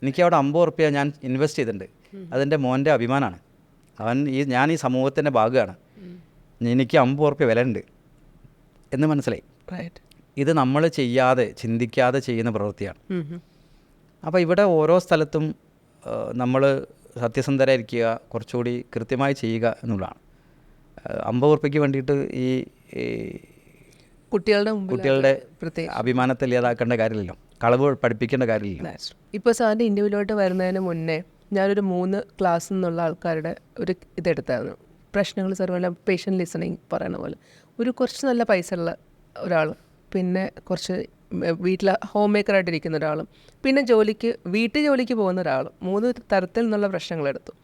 എനിക്കവിടെ 50 ഉറുപ്പ്യ ഞാൻ ഇൻവെസ്റ്റ് ചെയ്തിട്ടുണ്ട്, അതെൻ്റെ മോൻ്റെ അഭിമാനമാണ്. ഞാൻ ഈ സമൂഹത്തിൻ്റെ ഭാഗമാണ്, എനിക്ക് 50 ഉറുപ്പ്യ വില ഉണ്ട് എന്ന് മനസ്സിലായി. ഇത് നമ്മൾ ചിന്തിക്കാതെ ചെയ്യുന്ന പ്രവൃത്തിയാണ്. അപ്പോൾ ഇവിടെ ഓരോ സ്ഥലത്തും നമ്മൾ സത്യസന്ധരായിരിക്കുക, കുറച്ചുകൂടി കൃത്യമായി ചെയ്യുക എന്നുള്ളതാണ്. 50 ഉറുപ്പ്യക്ക് വേണ്ടിയിട്ട് ഈ കുട്ടികളുടെ മുമ്പിൽ കുട്ടികളുടെ പ്രത്യേകിച്ച് അഭിമാനത്തെ ഇല്ലാതാക്കേണ്ട കാര്യമില്ലല്ലോ, കളവ് പഠിപ്പിക്കേണ്ട കാര്യമില്ല. ഇപ്പോൾ സാറിൻ്റെ ഇൻ്റർവ്യൂലോട്ട് വരുന്നതിന് മുന്നേ ഞാനൊരു 3 ക്ലാസ്സിൽ നിന്നുള്ള ആൾക്കാരുടെ ഒരു ഇതെടുത്തായിരുന്നു. പ്രശ്നങ്ങൾ സർവല്ല പേഷ്യൻ്റ് ലിസണിങ് പറയുന്ന പോലെ കുറച്ച് നല്ല പൈസ ഉള്ള ഒരാൾ, പിന്നെ കുറച്ച് വീട്ടിൽ ഹോം മേക്കറായിട്ടിരിക്കുന്ന ഒരാളും, പിന്നെ വീട്ടു ജോലിക്ക് പോകുന്ന ഒരാളും 3 തരത്തിൽ നിന്നുള്ള പ്രശ്നങ്ങളെടുത്തു.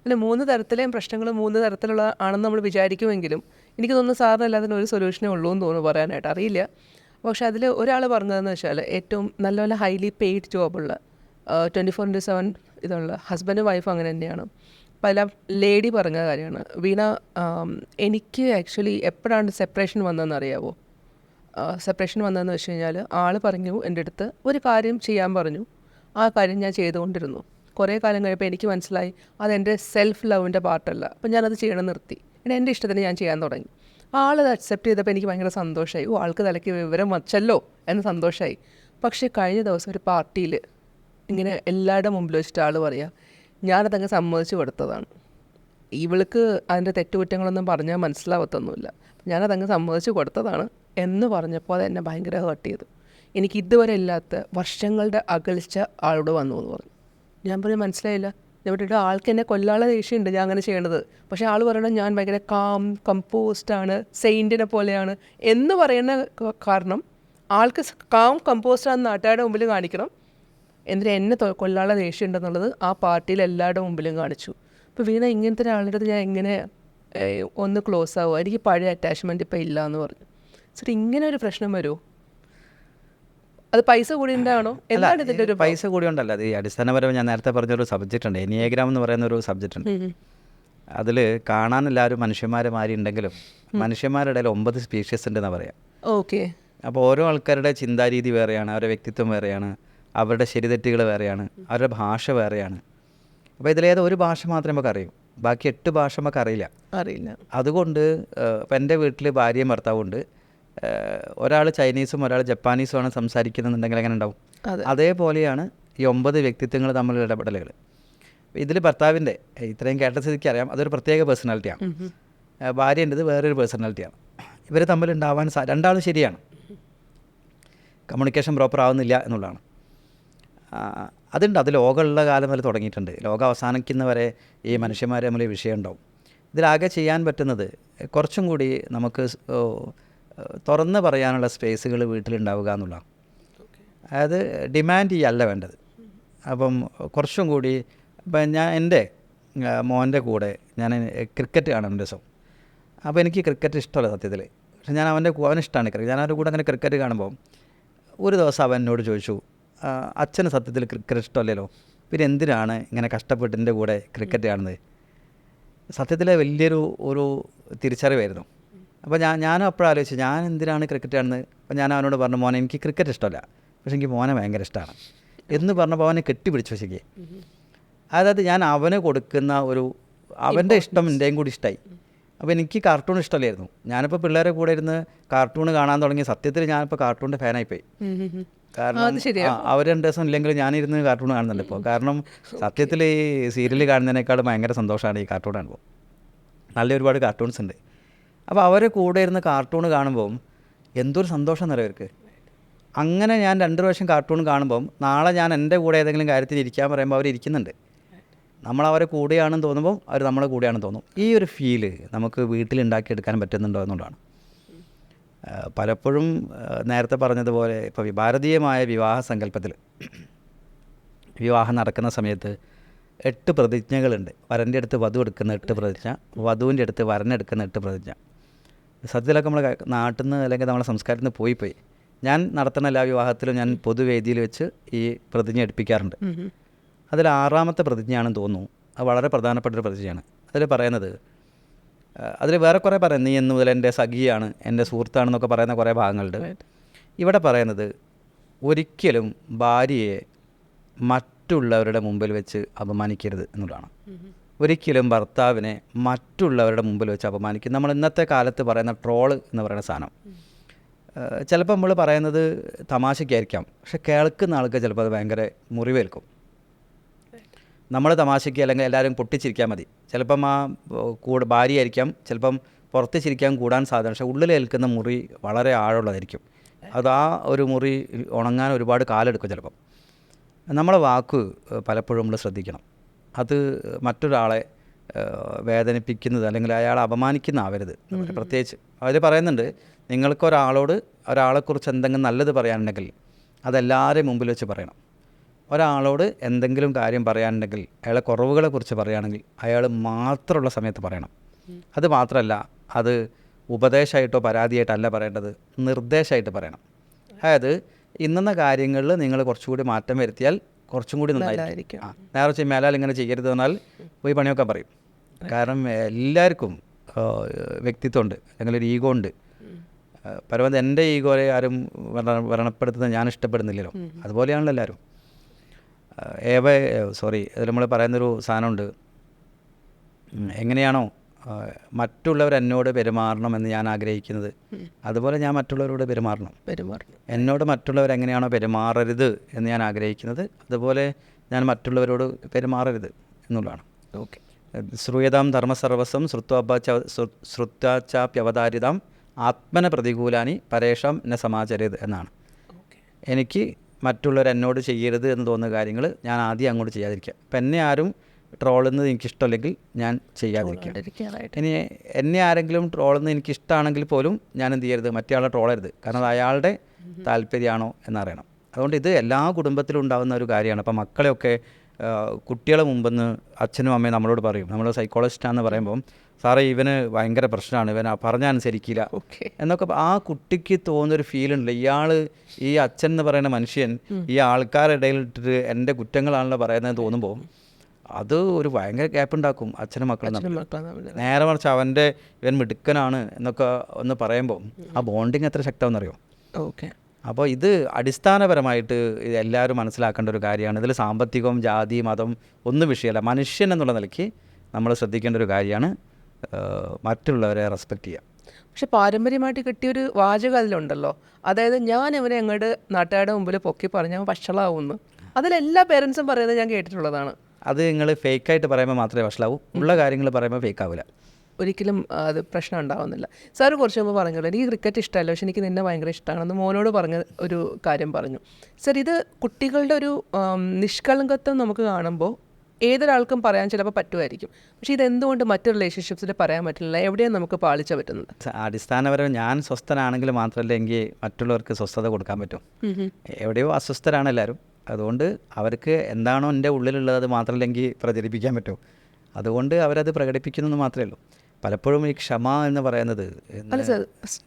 അല്ല 3 തരത്തിലെയും പ്രശ്നങ്ങൾ 3 തരത്തിലുള്ള ആണെന്ന് നമ്മൾ വിചാരിക്കുമെങ്കിലും എനിക്ക് തോന്നുന്നു സാറിന് എല്ലാത്തിനും ഒരു സൊല്യൂഷനേ ഉള്ളൂ എന്ന് തോന്നുന്നു, പറയാനായിട്ട് അറിയില്ല. പക്ഷെ അതിൽ ഒരാൾ പറഞ്ഞതെന്ന് വെച്ചാൽ ഏറ്റവും നല്ല ഹൈലി പെയ്ഡ് ജോബുള്ള 24/7 ഇതുള്ള ഹസ്ബൻഡും വൈഫും അങ്ങനെ തന്നെയാണ്. പല ലേഡി പറഞ്ഞ കാര്യമാണ്, വീണ എനിക്ക് ആക്ച്വലി എപ്പോഴാണ് സെപ്പറേഷൻ വന്നതെന്ന് അറിയാവോ? സെപ്പറേഷൻ വന്നതെന്ന് വെച്ച് കഴിഞ്ഞാൽ ആൾ പറഞ്ഞു എൻ്റെ അടുത്ത് ഒരു കാര്യം ചെയ്യാൻ പറഞ്ഞു, ആ കാര്യം ഞാൻ ചെയ്തുകൊണ്ടിരുന്നു. കുറേ കാലം കഴിയുമ്പോൾ എനിക്ക് മനസ്സിലായി അതെൻ്റെ സെൽഫ് ലവിൻ്റെ പാർട്ടല്ല, അപ്പം ഞാനത് ചെയ്യണം നിർത്തി. എൻ്റെ ഇഷ്ടത്തിന് ഞാൻ ചെയ്യാൻ തുടങ്ങി. ആളത് അക്സെപ്റ്റ് ചെയ്തപ്പോൾ എനിക്ക് ഭയങ്കര സന്തോഷമായി. ആൾക്ക് തലയ്ക്ക് വിവരം വച്ചല്ലോ എന്ന് സന്തോഷമായി. പക്ഷേ കഴിഞ്ഞ ദിവസം ഒരു പാർട്ടിയിൽ ഇങ്ങനെ എല്ലാവരുടെ മുമ്പിൽ വെച്ചിട്ട് ആൾ പറയുക, ഞാനതങ്ങ് സമ്മതിച്ചു കൊടുത്തതാണ്, ഇവൾക്ക് അതിൻ്റെ തെറ്റുകുറ്റങ്ങളൊന്നും പറഞ്ഞാൽ മനസ്സിലാവത്തൊന്നുമില്ല, ഞാനതങ്ങ് സമ്മതിച്ചു കൊടുത്തതാണ് എന്ന് പറഞ്ഞപ്പോൾ അത് എന്നെ ഭയങ്കര ഹേർട്ട് ചെയ്തു. എനിക്ക് ഇതുവരെ ഇല്ലാത്ത വർഷങ്ങളുടെ അകൽച്ച ആളോട് വന്നു എന്ന് പറഞ്ഞു. ഞാൻ പറഞ്ഞു മനസ്സിലായില്ല, ഇവിടെ ആൾക്ക് എന്നെ കൊല്ലാനുള്ള ദേഷ്യമുണ്ട് ഞാൻ അങ്ങനെ ചെയ്യണത്. പക്ഷേ ആൾ പറയണത് ഞാൻ ഭയങ്കര കമ്പോസ്ഡാണ്, സെയിൻറ്റിനെ പോലെയാണ് എന്ന് പറയുന്ന കാരണം ആൾക്ക് കമ്പോസ്ഡാണെന്ന് നാട്ടുകാരുടെ മുമ്പിൽ കാണിക്കണം, എന്നിട്ട് എന്നെ കൊല്ലാനുള്ള ദേഷ്യം ഉണ്ടെന്നുള്ളത് ആ പാർട്ടിയിൽ എല്ലാവരുടെ മുമ്പിലും കാണിച്ചു. ഇപ്പോൾ വീണ ഇങ്ങനത്തെ ഒരാളുടെ ഞാൻ എങ്ങനെ ഒന്ന് ക്ലോസ് ആവുക, എനിക്ക് പഴയ അറ്റാച്ച്മെൻറ്റ് ഇപ്പോൾ ഇല്ല എന്ന് പറഞ്ഞു. സോ ഇങ്ങനെ ഒരു പ്രശ്നം വരുമോ? അത് പൈസ കൂടി ഉണ്ടാണോ? എന്താണ് ഇതിൻ്റെ ഒരു പൈസ കൂടിയുണ്ടല്ല, അത് ഈ അടിസ്ഥാനപരമായി ഞാൻ നേരത്തെ പറഞ്ഞൊരു സബ്ജക്റ്റ് ഉണ്ട്, എനിയാഗ്രാം എന്ന് പറയുന്ന ഒരു സബ്ജക്റ്റ് ഉണ്ട്. അതിൽ കാണാൻ എല്ലാവരും മനുഷ്യന്മാരെ മാറി ഉണ്ടെങ്കിലും മനുഷ്യന്മാരുടെ ഇടയിൽ 9 സ്പീഷ്യസ് ഉണ്ടെന്നാണ് പറയാം. ഓക്കെ. അപ്പോൾ ഓരോ ആൾക്കാരുടെ ചിന്താരീതി വേറെയാണ്, അവരുടെ വ്യക്തിത്വം വേറെയാണ്, അവരുടെ ശരിതെറ്റുകൾ വേറെയാണ്, അവരുടെ ഭാഷ വേറെയാണ്. അപ്പോൾ ഇതിലേതോ ഒരു ഭാഷ മാത്രമേ നമുക്ക് അറിയൂ, ബാക്കി 8 ഭാഷ നമുക്ക് അറിയില്ല. അതുകൊണ്ട് ഇപ്പം എൻ്റെ വീട്ടിൽ ഭാര്യയും ഭർത്താവുണ്ട്, ഒരാൾ ചൈനീസും ഒരാൾ ജപ്പാനീസുമാണ് സംസാരിക്കുന്നുണ്ടെങ്കിൽ എങ്ങനെ ഉണ്ടാവും? അതേപോലെയാണ് ഈ 9 വ്യക്തിത്വങ്ങൾ തമ്മിലുള്ള ഇടപെടലുകൾ. ഇതിൽ ഭർത്താവിൻ്റെ ഇത്രയും കേട്ട സ്ഥിതിക്ക് അറിയാം അതൊരു പ്രത്യേക പേഴ്സണാലിറ്റിയാണ്, ഭാര്യൻ്റെത് വേറൊരു പേഴ്സണാലിറ്റിയാണ്. ഇവർ തമ്മിലുണ്ടാവാൻ രണ്ടാളും ശരിയാണ്, കമ്മ്യൂണിക്കേഷൻ പ്രോപ്പർ ആവുന്നില്ല എന്നുള്ളതാണ്. അതുണ്ട്, അത് ലോകമുള്ള കാലം വരെ തുടങ്ങിയിട്ടുണ്ട്. ലോകം അവസാനിക്കുന്നവരെ ഈ മനുഷ്യന്മാർ തമ്മിൽ വിഷയം ഉണ്ടാവും. ഇതിലാകെ ചെയ്യാൻ പറ്റുന്നത് കുറച്ചും കൂടി നമുക്ക് തുറന്ന് പറയാനുള്ള സ്പേസുകൾ വീട്ടിലുണ്ടാവുക എന്നുള്ളതാണ്. അതായത് ഡിമാൻഡ് ചെയ്യല്ല വേണ്ടത്. അപ്പം കുറച്ചും കൂടി ഇപ്പം ഞാൻ എൻ്റെ മോൻ്റെ കൂടെ ഞാൻ ക്രിക്കറ്റ് കാണും ദിവസം. അപ്പോൾ എനിക്ക് ക്രിക്കറ്റ് ഇഷ്ടമല്ല സത്യത്തിൽ, പക്ഷെ ഞാൻ അവനിഷ്ടമാണ് ക്രിക്കറ്റ്. ഞാൻ അവൻ്റെ കൂടെ അങ്ങനെ ക്രിക്കറ്റ് കാണുമ്പോൾ ഒരു ദിവസം അവൻ എന്നോട് ചോദിച്ചു, അച്ഛന് സത്യത്തിൽ ക്രിക്കറ്റ് ഇഷ്ടമല്ലല്ലോ, പിന്നെ എന്തിനാണ് ഇങ്ങനെ കഷ്ടപ്പെട്ട് എൻ്റെ കൂടെ ക്രിക്കറ്റ് കാണുന്നത്? സത്യത്തിൽ ഒരു തിരിച്ചറിവായിരുന്നു. അപ്പോൾ ഞാനും അപ്പോഴും ആലോചിച്ചു ഞാൻ എന്തിനാണ് ക്രിക്കറ്റ് കാണുന്നത്. അപ്പോൾ ഞാൻ അവനോട് പറഞ്ഞു, മോനെ എനിക്ക് ക്രിക്കറ്റ് ഇഷ്ടമല്ല, പക്ഷെ എനിക്ക് മോനെ ഭയങ്കര ഇഷ്ടമാണ് എന്ന് പറഞ്ഞപ്പോൾ അവനെ കെട്ടിപ്പിടിച്ചു ശരിക്ക്. അതായത് ഞാൻ അവന് കൊടുക്കുന്ന അവൻ്റെ ഇഷ്ടം എൻ്റെയും കൂടി ഇഷ്ടമായി. അപ്പോൾ എനിക്ക് കാർട്ടൂൺ ഇഷ്ടമല്ലായിരുന്നു. ഞാനിപ്പോൾ പിള്ളേരെ കൂടെ ഇരുന്ന് കാർട്ടൂൺ കാണാൻ തുടങ്ങി. സത്യത്തിൽ ഞാനിപ്പോൾ കാർട്ടൂണിൻ്റെ ഫാനായിപ്പോയി. കാരണം അവർ 2 ദിവസം ഇല്ലെങ്കിൽ ഞാനിരുന്ന് കാർട്ടൂൺ കാണുന്നുണ്ട് ഇപ്പോൾ. കാരണം സത്യത്തിൽ ഈ സീരിയൽ കാണുന്നതിനേക്കാളും ഭയങ്കര സന്തോഷമാണ് ഈ കാർട്ടൂൺ കാണുമ്പോൾ. നല്ല ഒരുപാട് കാർട്ടൂൺസ് ഉണ്ട്. അപ്പോൾ അവരെ കൂടെ ഇരുന്ന് കാർട്ടൂൺ കാണുമ്പം എന്തൊരു സന്തോഷം എന്നറിയാം അവർക്ക്. അങ്ങനെ ഞാൻ 2 പ്രാവശ്യം കാർട്ടൂൺ കാണുമ്പം നാളെ ഞാൻ എൻ്റെ കൂടെ ഏതെങ്കിലും കാര്യത്തിൽ ഇരിക്കാൻ പറയുമ്പോൾ അവർ ഇരിക്കുന്നുണ്ട്. നമ്മളവരെ കൂടെയാണെന്ന് തോന്നുമ്പോൾ അവർ നമ്മളെ കൂടെയാണെന്ന് തോന്നും. ഈ ഒരു ഫീല് നമുക്ക് വീട്ടിലുണ്ടാക്കിയെടുക്കാൻ പറ്റുന്നുണ്ടോ എന്നുള്ളതാണ്. പലപ്പോഴും നേരത്തെ പറഞ്ഞതുപോലെ ഇപ്പോൾ ഭാരതീയമായ വിവാഹ സങ്കല്പത്തിൽ വിവാഹം നടക്കുന്ന സമയത്ത് 8 പ്രതിജ്ഞകളുണ്ട്. വരൻ്റെ അടുത്ത് വധു എടുക്കുന്ന 8 പ്രതിജ്ഞ, വധുവിൻ്റെ അടുത്ത് വരനെടുക്കുന്ന 8 പ്രതിജ്ഞ. സത്യത്തിലൊക്കെ നമ്മൾ നാട്ടിൽ നിന്ന് അല്ലെങ്കിൽ നമ്മളെ സംസ്കാരത്തിൽ നിന്ന് പോയി ഞാൻ നടത്തുന്ന എല്ലാ വിവാഹത്തിലും ഞാൻ പൊതുവേദിയിൽ വെച്ച് ഈ പ്രതിജ്ഞ എടുപ്പിക്കാറുണ്ട്. അതിൽ 6ാമത്തെ പ്രതിജ്ഞയാണെന്ന് തോന്നുന്നു. അത് വളരെ പ്രധാനപ്പെട്ടൊരു പ്രതിജ്ഞയാണ്. അതിൽ പറയുന്നത്, അതിൽ വേറെ കുറേ പറയാം, നീ എന്ന് മുതൽ എൻ്റെ സഖിയാണ്, എൻ്റെ സുഹൃത്താണെന്നൊക്കെ പറയുന്ന കുറേ ഭാഗങ്ങളുണ്ട്. ഇവിടെ പറയുന്നത് ഒരിക്കലും ഭാര്യയെ മറ്റുള്ളവരുടെ മുമ്പിൽ വെച്ച് അപമാനിക്കരുത് എന്നുള്ളതാണ്. ഒരിക്കലും ഭർത്താവിനെ മറ്റുള്ളവരുടെ മുമ്പിൽ വെച്ച് അപമാനിക്കും. നമ്മൾ ഇന്നത്തെ കാലത്ത് പറയുന്ന ട്രോള് എന്ന് പറയുന്ന സാധനം ചിലപ്പോൾ നമ്മൾ പറയുന്നത് തമാശയ്ക്കായിരിക്കാം, പക്ഷെ കേൾക്കുന്ന ആൾക്ക് ചിലപ്പോൾ അത് ഭയങ്കര മുറിവേൽക്കും. നമ്മൾ തമാശയ്ക്ക് അല്ലെങ്കിൽ എല്ലാവരും പൊട്ടിച്ചിരിക്കാൻ മതി. ചിലപ്പം ഭാര്യയായിരിക്കാം, ചിലപ്പം പുറത്ത് ചിരിക്കാൻ കൂടാൻ സാധ്യത, പക്ഷേ ഉള്ളിലേൽക്കുന്ന മുറി വളരെ ആഴമുള്ളതായിരിക്കും. അത് ആ ഒരു മുറി ഉണങ്ങാൻ ഒരുപാട് കാലെടുക്കും ചിലപ്പം. നമ്മളെ വാക്ക് പലപ്പോഴും നമ്മൾ ശ്രദ്ധിക്കണം. അത് മറ്റൊരാളെ വേദനിപ്പിക്കുന്നത് അല്ലെങ്കിൽ അയാളെ അപമാനിക്കുന്നതാവരുത്. പ്രത്യേകിച്ച് അവർ പറയുന്നുണ്ട്, ഒരാളെക്കുറിച്ച് എന്തെങ്കിലും നല്ലത് പറയാനുണ്ടെങ്കിൽ അതെല്ലാവരെയും മുമ്പിൽ വെച്ച് പറയണം. ഒരാളോട് എന്തെങ്കിലും കാര്യം പറയാനുണ്ടെങ്കിൽ, അയാളെ കുറവുകളെക്കുറിച്ച് പറയുകയാണെങ്കിൽ അയാൾ മാത്രമുള്ള സമയത്ത് പറയണം. അത് മാത്രമല്ല, അത് ഉപദേശമായിട്ടോ പരാതിയായിട്ടല്ല പറയേണ്ടത്, നിർദ്ദേശമായിട്ട് പറയണം. അതായത് ഇന്നുന്ന കാര്യങ്ങളിൽ നിങ്ങൾ കുറച്ചുകൂടി മാറ്റം വരുത്തിയാൽ കുറച്ചും കൂടി നന്നായിരിക്കും. നേരെ വെച്ച് മേലാൽ ഇങ്ങനെ ചെയ്യരുത് എന്നാൽ പോയി പണിയൊക്കെ പറയും. കാരണം എല്ലാവർക്കും വ്യക്തിത്വമുണ്ട്, അല്ലെങ്കിൽ ഒരു ഈഗോ ഉണ്ട്. പരമാവധി എൻ്റെ ഈഗോയെ ആരും വ്രണപ്പെടുത്തുന്നത് ഞാൻ ഇഷ്ടപ്പെടുന്നില്ലല്ലോ. അതുപോലെയാണല്ലോ എല്ലാവരും. ഇതിൽ നമ്മൾ പറയുന്നൊരു സാധനമുണ്ട്, എങ്ങനെയാണോ മറ്റുള്ളവർ എന്നോട് പെരുമാറണമെന്ന് ഞാൻ ആഗ്രഹിക്കുന്നത് അതുപോലെ ഞാൻ മറ്റുള്ളവരോട് പെരുമാറണം. എന്നോട് മറ്റുള്ളവർ എങ്ങനെയാണോ പെരുമാറരുത് എന്ന് ഞാൻ ആഗ്രഹിക്കുന്നത് അതുപോലെ ഞാൻ മറ്റുള്ളവരോട് പെരുമാറരുത് എന്നുള്ളതാണ്. ഓക്കെ. ശ്രൂയതാം ധർമ്മസർവസ്വം ശ്രുത്വാച്ചാപ്യവതാരിതാം ആത്മന പ്രതികൂലാനി പരേഷം ന സമാചരത് എന്നാണ്. എനിക്ക് മറ്റുള്ളവർ എന്നോട് ചെയ്യരുത് എന്ന് തോന്നുന്ന കാര്യങ്ങൾ ഞാൻ ആദ്യം അങ്ങോട്ട് ചെയ്യാതിരിക്കുക. ഇപ്പം എന്നെ ആരും ട്രോളുന്നത് എനിക്കിഷ്ടമല്ലെങ്കിൽ ഞാൻ ചെയ്യാതിരിക്കുക. ഇനി എന്നെ ആരെങ്കിലും ട്രോളുന്നത് എനിക്കിഷ്ടമാണെങ്കിൽ പോലും ഞാൻ എന്ത് ചെയ്യരുത്, മറ്റേ ട്രോളരുത്. കാരണം അത് അയാളുടെ താല്പര്യമാണോ എന്നറിയണം. അതുകൊണ്ട് ഇത് എല്ലാ കുടുംബത്തിലും ഉണ്ടാകുന്ന ഒരു കാര്യമാണ്. അപ്പം മക്കളെയൊക്കെ കുട്ടികളെ മുമ്പെന്ന് അച്ഛനും അമ്മയും നമ്മളോട് പറയും, നമ്മൾ സൈക്കോളജിസ്റ്റാണെന്ന് പറയുമ്പം, സാറേ ഇവന് ഭയങ്കര പ്രശ്നമാണ്, ഇവൻ പറഞ്ഞാൽ അനുസരിക്കില്ല എന്നൊക്കെ ആ കുട്ടിക്ക് തോന്നുന്നൊരു ഫീലുണ്ടല്ലോ. ഈ അച്ഛൻ എന്ന് പറയുന്ന മനുഷ്യൻ ഈ ആൾക്കാരുടെ ഇടയിലിട്ടിട്ട് എൻ്റെ കുറ്റങ്ങളാണല്ലോ പറയുന്നത് തോന്നുമ്പോൾ അത് ഒരു ഭയങ്കര ഗ്യാപ്പ് ഉണ്ടാക്കും അച്ഛനും മക്കളും. നേരെ മറിച്ച് ഇവൻ മിടുക്കനാണ് എന്നൊക്കെ ഒന്ന് പറയുമ്പോൾ ആ ബോണ്ടിങ് എത്ര ശക്തമാണെന്നറിയോ. ഓക്കെ. അപ്പോൾ ഇത് അടിസ്ഥാനപരമായിട്ട് എല്ലാവരും മനസ്സിലാക്കേണ്ട ഒരു കാര്യമാണ്. ഇതിൽ സാമ്പത്തികവും ജാതി മതം ഒന്നും വിഷയമല്ല. മനുഷ്യൻ എന്നുള്ള നിലയ്ക്ക് നമ്മൾ ശ്രദ്ധിക്കേണ്ട ഒരു കാര്യമാണ് മറ്റുള്ളവരെ റെസ്പെക്റ്റ് ചെയ്യുക. പക്ഷെ പാരമ്പര്യമായിട്ട് കിട്ടിയൊരു വാചകം അതിലുണ്ടല്ലോ, അതായത് ഞാൻ ഇവനെ അങ്ങോട്ട് നാട്ടുകാരുടെ മുമ്പിൽ പൊക്കി പറഞ്ഞാൽ വഷളാവുമെന്ന്. അതിലെല്ലാ പേരൻസും പറയുന്നത് ഞാൻ കേട്ടിട്ടുള്ളതാണ്. അത് നിങ്ങൾ ഫേക്കായിട്ട് പറയുമ്പോൾ മാത്രമേ വഷളാവൂ, ഉള്ള കാര്യങ്ങൾ പറയുമ്പോൾ ഫേക്ക് ആവില്ല. ഒരിക്കലും അത് പ്രശ്നം ഉണ്ടാവുന്നില്ല. സാറ് കുറച്ച് മുമ്പ് പറഞ്ഞല്ലോ എനിക്ക് ക്രിക്കറ്റ് ഇഷ്ടമല്ല, പക്ഷെ എനിക്ക് നിന്നെ ഭയങ്കര ഇഷ്ടമാണെന്ന് മോനോട് പറഞ്ഞ ഒരു കാര്യം പറഞ്ഞു. സർ, ഇത് കുട്ടികളുടെ ഒരു നിഷ്കളങ്കത്വം നമുക്ക് കാണുമ്പോൾ ഏതൊരാൾക്കും പറയാൻ ചിലപ്പോൾ പറ്റുമായിരിക്കും. പക്ഷേ ഇതെന്തുകൊണ്ട് മറ്റു റിലേഷൻഷിപ്സിൽ പറയാൻ പറ്റില്ല? എവിടെയാണ് നമുക്ക് പാളിച്ച പറ്റുന്നത്? അടിസ്ഥാനപരമായി ഞാൻ സ്വസ്ഥനാണെങ്കിൽ മാത്രമല്ല എങ്കിൽ മറ്റുള്ളവർക്ക് സ്വസ്ഥത കൊടുക്കാൻ പറ്റും. എവിടെയോ അസ്വസ്ഥരാണ് എല്ലാവരും. അതുകൊണ്ട് അവർക്ക് എന്താണോ എൻ്റെ ഉള്ളിലുള്ളത് അത് മാത്രമല്ലെങ്കിൽ പ്രചരിപ്പിക്കാൻ പറ്റും. അതുകൊണ്ട് അവരത് പ്രകടിപ്പിക്കുന്നു മാത്രമേ ഉള്ളൂ. പലപ്പോഴും ഈ ക്ഷമ എന്ന് പറയുന്നത്, അല്ല സർ,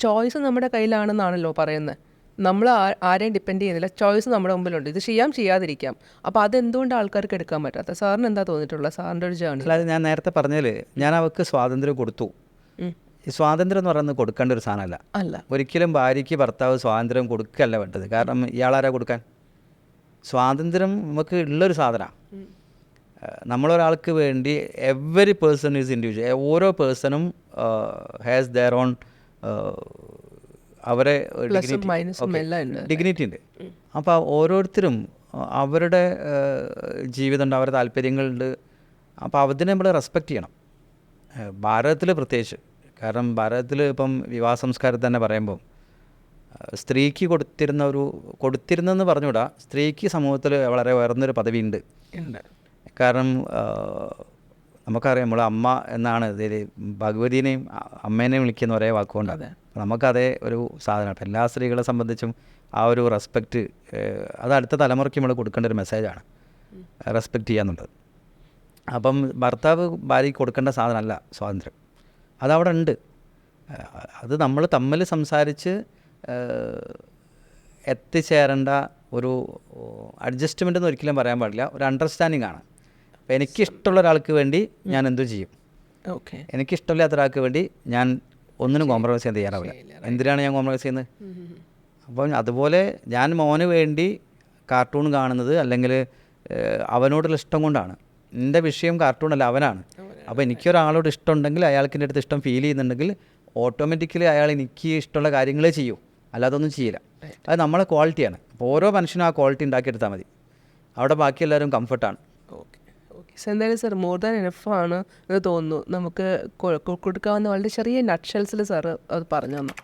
ചോയ്സ് നമ്മുടെ കയ്യിലാണെന്നാണല്ലോ പറയുന്നത്. നമ്മൾ ആരെയും ഡിപ്പെൻഡ് ചെയ്യുന്നില്ല, ചോയ്സ് നമ്മുടെ മുമ്പിലുണ്ട്. ഇത് ചെയ്യാതിരിക്കാം. അപ്പോൾ അതെന്തുകൊണ്ട് ആൾക്കാർക്ക് എടുക്കാൻ പറ്റാത്ത? സാറിന് എന്താ തോന്നിയിട്ടുള്ളത്, സാറിൻ്റെ ഒരു ജേർണി? അല്ലാതെ ഞാൻ നേരത്തെ പറഞ്ഞാൽ ഞാൻ അവർക്ക് സ്വാതന്ത്ര്യം കൊടുത്തു. ഈ സ്വാതന്ത്ര്യം എന്ന് പറയുന്നത് കൊടുക്കേണ്ട ഒരു സാധനമല്ല. ഒരിക്കലും ഭാര്യയ്ക്ക് ഭർത്താവ് സ്വാതന്ത്ര്യം കൊടുക്കുകയല്ല വേണ്ടത്. കാരണം ഇയാളാരാ കൊടുക്കാൻ? സ്വാതന്ത്ര്യം നമുക്ക് ഉള്ളൊരു സാധനമാണ്. നമ്മളൊരാൾക്ക് വേണ്ടി എവറി പേഴ്സൺ ഈസ് ഇൻഡിവിജ്വൽ. ഓരോ പേഴ്സണും ഹാസ് ദെയർ ഓൺ അവരെ ഡിഗ്നിറ്റി ഉണ്ട്. അപ്പോൾ ഓരോരുത്തരും അവരുടെ ജീവിതമുണ്ട്, അവരുടെ താല്പര്യങ്ങളുണ്ട്. അപ്പോൾ അതിനെ നമ്മൾ റെസ്പെക്റ്റ് ചെയ്യണം. ഭാരതത്തിൽ പ്രത്യേകിച്ച്, കാരണം ഭാരതത്തിൽ ഇപ്പം വിവാഹ സംസ്കാരത്തിൽ തന്നെ പറയുമ്പോൾ സ്ത്രീക്ക് കൊടുത്തിരുന്നെന്ന് പറഞ്ഞുകൂടാ, സ്ത്രീക്ക് സമൂഹത്തിൽ വളരെ ഉയർന്നൊരു പദവിയുണ്ട്. കാരണം നമുക്കറിയാം, നമ്മൾ അമ്മ എന്നാണ് ഇതിൽ ഭഗവതിനെയും അമ്മേനെയും വിളിക്കുന്ന ഒരേ വാക്കുകൊണ്ടാണ്. നമുക്കതേ ഒരു സാധനമാണ്. അപ്പം എല്ലാ സ്ത്രീകളെ സംബന്ധിച്ചും ആ ഒരു റെസ്പെക്റ്റ് അത് അടുത്ത തലമുറയ്ക്ക് നമ്മൾ കൊടുക്കേണ്ട ഒരു മെസ്സേജാണ്, റെസ്പെക്റ്റ് ചെയ്യാന്നുള്ളത്. അപ്പം ഭർത്താവ് ഭാര്യയ്ക്ക് കൊടുക്കേണ്ട സാധനമല്ല സ്വാതന്ത്ര്യം, അതവിടെ ഉണ്ട്. അത് നമ്മൾ തമ്മിൽ സംസാരിച്ച് എത്തിച്ചേരേണ്ട ഒരു അഡ്ജസ്റ്റ്മെൻ്റ് എന്ന് ഒരിക്കലും പറയാൻ പാടില്ല, ഒരു അണ്ടർസ്റ്റാൻഡിങ് ആണ്. അപ്പോൾ എനിക്കിഷ്ടമുള്ള ഒരാൾക്ക് വേണ്ടി ഞാൻ എന്തു ചെയ്യും, എനിക്കിഷ്ടമില്ലാത്ത ഒരാൾക്ക് വേണ്ടി ഞാൻ ഒന്നിനും കോംപ്രമൈസ് ചെയ്യാൻ തയ്യാറാവില്ല. എന്തിനാണ് ഞാൻ കോംപ്രമൈസ് ചെയ്യുന്നത്? അപ്പം അതുപോലെ ഞാൻ മോന് വേണ്ടി കാർട്ടൂൺ കാണുന്നത് അല്ലെങ്കിൽ അവനോടുള്ള ഇഷ്ടം കൊണ്ടാണ്. എൻ്റെ വിഷയം കാർട്ടൂണല്ല, അവനാണ്. അപ്പോൾ എനിക്കൊരാളോട് ഇഷ്ടമുണ്ടെങ്കിൽ, അയാൾക്ക് എൻ്റെ അടുത്ത് ഇഷ്ടം ഫീൽ ചെയ്യുന്നുണ്ടെങ്കിൽ ഓട്ടോമാറ്റിക്കലി അയാൾ എനിക്ക് ഇഷ്ടമുള്ള കാര്യങ്ങളേ ചെയ്യൂ, അല്ലാതെ ഒന്നും ചെയ്യില്ല. അത് നമ്മളെ ക്വാളിറ്റിയാണ്. അപ്പോൾ ഓരോ മനുഷ്യനും ആ ക്വാളിറ്റി ഉണ്ടാക്കിയെടുത്താൽ മതി. അവിടെ ബാക്കി എല്ലാവരും കംഫർട്ടാണ്. ഓക്കെ സർ, എന്തായാലും സർ മോർ ദാൻ എനഫാണ് എന്ന് തോന്നുന്നു. നമുക്ക് കൊടുക്കാവുന്ന വളരെ ചെറിയ നട്ട്ഷെൽസിൽ സാറ് അത് പറഞ്ഞു തന്നു.